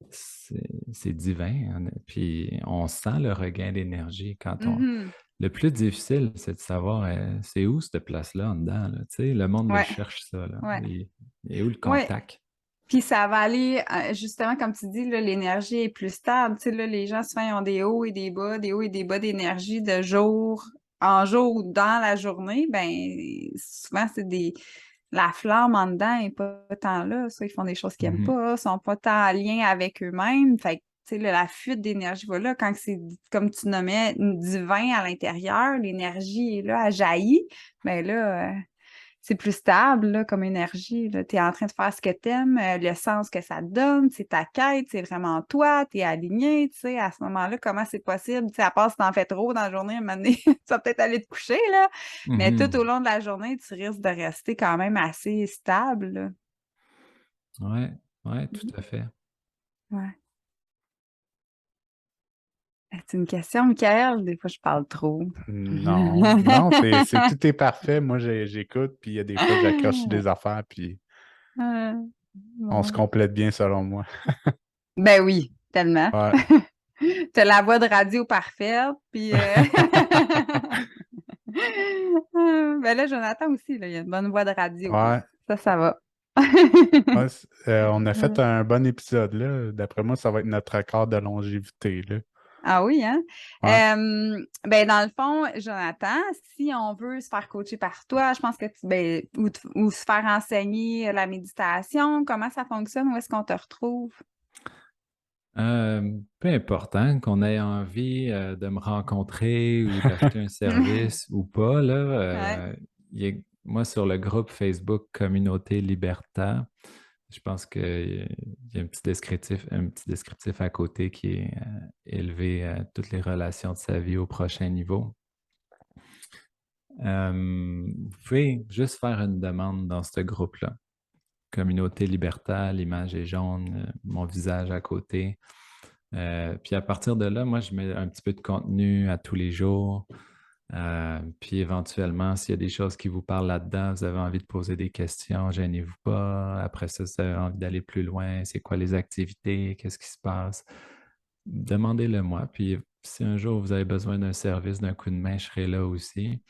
c'est divin, hein. Puis on sent le regain d'énergie quand on. Mhm. Le plus difficile, c'est de savoir c'est où cette place-là en dedans, là. Tu sais, le monde le Ouais, cherche ça, là. ouais. Et où le Ouais. contact? Puis ça va aller, justement, comme tu dis, là, l'énergie est plus stable. Tu sais, là, les gens, souvent, ils ont des hauts et des bas, des hauts et des bas d'énergie de jour en jour ou dans la journée. Ben, souvent, c'est des... La flamme en dedans est pas tant là. Ça, ils font des choses qu'ils aiment Mhm. pas, sont pas tant en lien avec eux-mêmes. Fait que, tu sais, là, la fuite d'énergie, voilà, quand c'est, comme tu nommais, divin à l'intérieur, l'énergie est là, elle jaillit. Ben là, c'est plus stable là, comme énergie. Tu es en train de faire ce que tu aimes, le sens que ça te donne, c'est ta quête, c'est vraiment toi, tu es aligné, tu sais, à ce moment-là, comment c'est possible? Tu sais, à part si t'en fais trop dans la journée, à un moment donné, tu vas peut-être aller te coucher, là, mais tout au Mhm. long de la journée, tu risques de rester quand même assez stable, là. Ouais, ouais, tout Mhm. à fait. Ouais. C'est une question, Michael? Des fois, je parle trop. Non, tout est parfait. Moi, j'écoute, puis il y a des fois, j'accroche sur des affaires, puis on se Bon. complète bien selon moi. Ben oui, tellement. Ouais. T'as la voix de radio parfaite, puis ben là, Jonathan aussi, là, il a une bonne voix de radio. Ouais. Ça va. Ouais, on a fait un bon épisode, là. D'après moi, ça va être notre record de longévité, là. Ah oui, hein? Ouais. Ben dans le fond, Jonathan, si on veut se faire coacher par toi, je pense que ben, ou se faire enseigner la méditation, comment ça fonctionne? Où est-ce qu'on te retrouve? Peu important qu'on ait envie de me rencontrer ou d'acheter un service ou pas, là, Ouais. moi, sur le groupe Facebook Communauté Liberta, je pense qu'il y a un petit descriptif à côté qui est élevé à toutes les relations de sa vie au prochain niveau. Vous pouvez juste faire une demande dans ce groupe-là. Communauté Liberta, l'image est jaune, mon visage à côté. Puis à partir de là, moi, je mets un petit peu de contenu à tous les jours. Puis éventuellement, s'il y a des choses qui vous parlent là-dedans, vous avez envie de poser des questions, gênez-vous pas. Après ça, si vous avez envie d'aller plus loin, c'est quoi les activités, qu'est-ce qui se passe? Demandez-le moi. Puis si un jour vous avez besoin d'un service, d'un coup de main, je serai là aussi.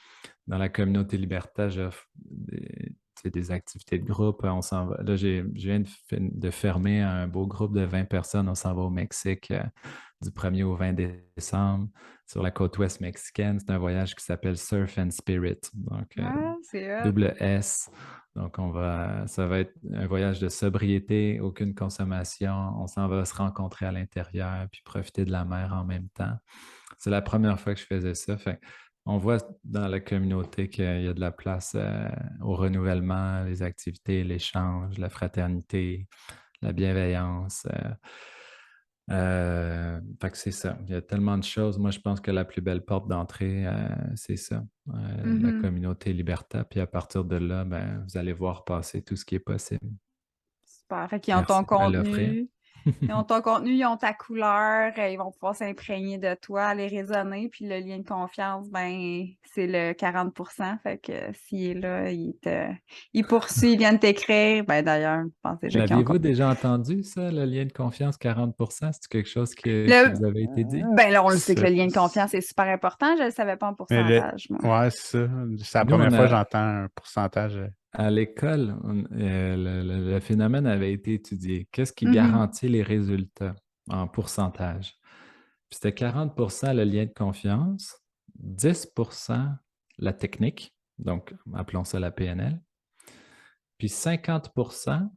Dans la communauté Liberta, j'offre des activités de groupe. On s'en va. Là, je viens de fermer un beau groupe de 20 personnes. On s'en va au Mexique du 1er au 20 décembre sur la côte ouest mexicaine. C'est un voyage qui s'appelle Surf and Spirit. Donc, Ah, c'est hot. double S. Donc, ça va être un voyage de sobriété, aucune consommation. On s'en va se rencontrer à l'intérieur puis profiter de la mer en même temps. C'est la première fois que je faisais ça. Fait on voit dans la communauté qu'il y a de la place au renouvellement, les activités, l'échange, la fraternité, la bienveillance. Fait que c'est ça. Il y a tellement de choses. Moi, je pense que la plus belle porte d'entrée, c'est ça, la Mhm. communauté Liberta. Puis à partir de là, ben, vous allez voir passer tout ce qui est possible. Super. Fait qu'ils ont ton Merci de me l'offrir. contenu. Ils ont ton contenu, ils ont ta couleur, ils vont pouvoir s'imprégner de toi, aller raisonner, puis le lien de confiance, ben, c'est le 40%. Fait que s'il est là, il poursuit, il vient de t'écrire. Ben d'ailleurs, je pense déjà qu'ils ont L'aviez-vous déjà entendu, ça, le lien de confiance 40%? C'est quelque chose qui le... vous avait été dit? Ben là, on le sait que Ça- le lien de confiance est super important. Je ne le savais pas en Mais pourcentage, moi. ouais, c'est ça. C'est la Nous, première fois que j'entends un pourcentage. à l'école, le phénomène avait été étudié. Qu'est-ce qui Mhm. garantit les résultats en pourcentage? Puis c'était 40% le lien de confiance, 10% la technique, donc appelons ça la PNL, puis 50%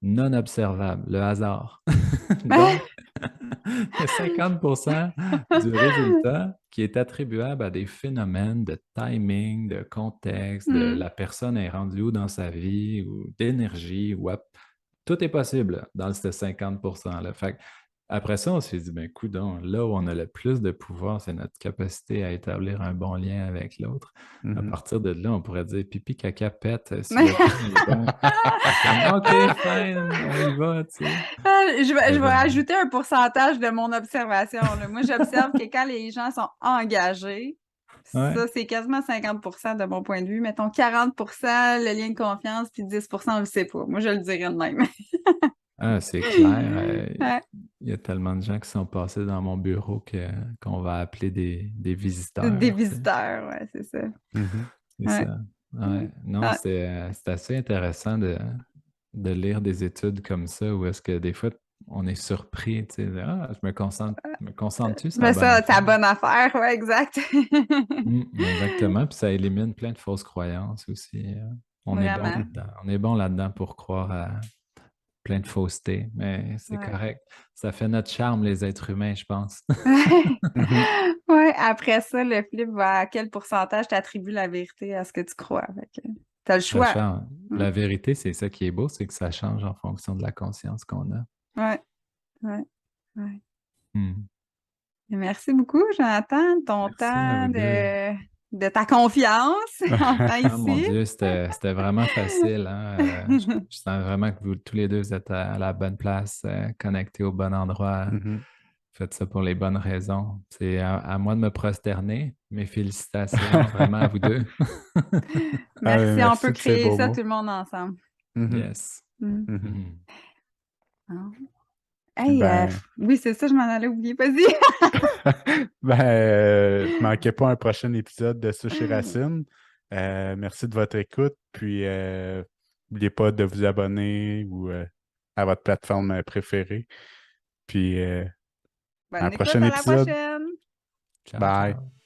non observable, le hasard. Donc, il y a 50% du résultat qui est attribuable à des phénomènes de timing, de contexte, de Mhm. la personne est rendue où dans sa vie, ou d'énergie, ou tout est possible dans ce 50%-là. Fait que après ça, on s'est dit, ben coudonc, là où on a le plus de pouvoir, c'est notre capacité à établir un bon lien avec l'autre. À Mhm. partir de là, on pourrait dire pipi, caca, pète, si le lien est bon. C'est comme, OK, fine, on y va, tu sais. Je vais ajouter un pourcentage de mon observation, là. Moi, j'observe que quand les gens sont engagés, Ouais. ça, c'est quasiment 50% de mon point de vue. Mettons 40% le lien de confiance, puis 10% on ne le sait pas. Moi, je le dirais de même. Ah, c'est clair. Ouais. Il y a tellement de gens qui sont passés dans mon bureau qu'on va appeler des visiteurs, Des tu sais. visiteurs, ouais, c'est ça. Mhm. C'est Ouais. ça. Ouais. Non, Ouais. c'est assez intéressant de lire des études comme ça où est-ce que des fois on est surpris, tu sais, ah, me concentre-tu sur la Ben bonne ça, c'est la affaire? bonne affaire, ouais, exact. Exactement. Puis ça élimine plein de fausses croyances aussi. On est bon Vraiment. là-dedans. On est bon là-dedans pour croire à plein de fausseté, mais c'est Ouais. correct. Ça fait notre charme, les êtres humains, je pense. Mhm. Ouais, après ça, le flip va à quel pourcentage t'attribues la vérité à ce que tu crois. Fait que t'as le Ça choix. change. Mm. La vérité, c'est ça qui est beau, c'est que ça change en fonction de la conscience qu'on a. Ouais, ouais, ouais. Hmm. Merci beaucoup, Jonathan, de ton Merci à temps, vous deux. de ta confiance en temps Ah mon ici. Dieu, c'était vraiment facile, hein. Je sens vraiment que vous tous les deux vous êtes à la bonne place, connectés au bon endroit. Mhm. Faites ça pour les bonnes raisons. C'est à moi de me prosterner. Mes félicitations vraiment à vous deux. Ah, ben, Merci, on peut merci de ces créer beaux ça mots. tout le monde ensemble. Mhm. Yes. Mm. Mhm. Mhm. Ah. Puis Hey, ben, oui, c'est ça, je m'en allais oublier. Vas-y. ben manquez pas un prochain épisode de Sushi Racine. Merci de votre écoute. Puis n'oubliez pas de vous abonner ou à votre plateforme préférée. Puis à un Bonne écoute, prochain à la épisode. prochaine. Ciao, Bye. ciao.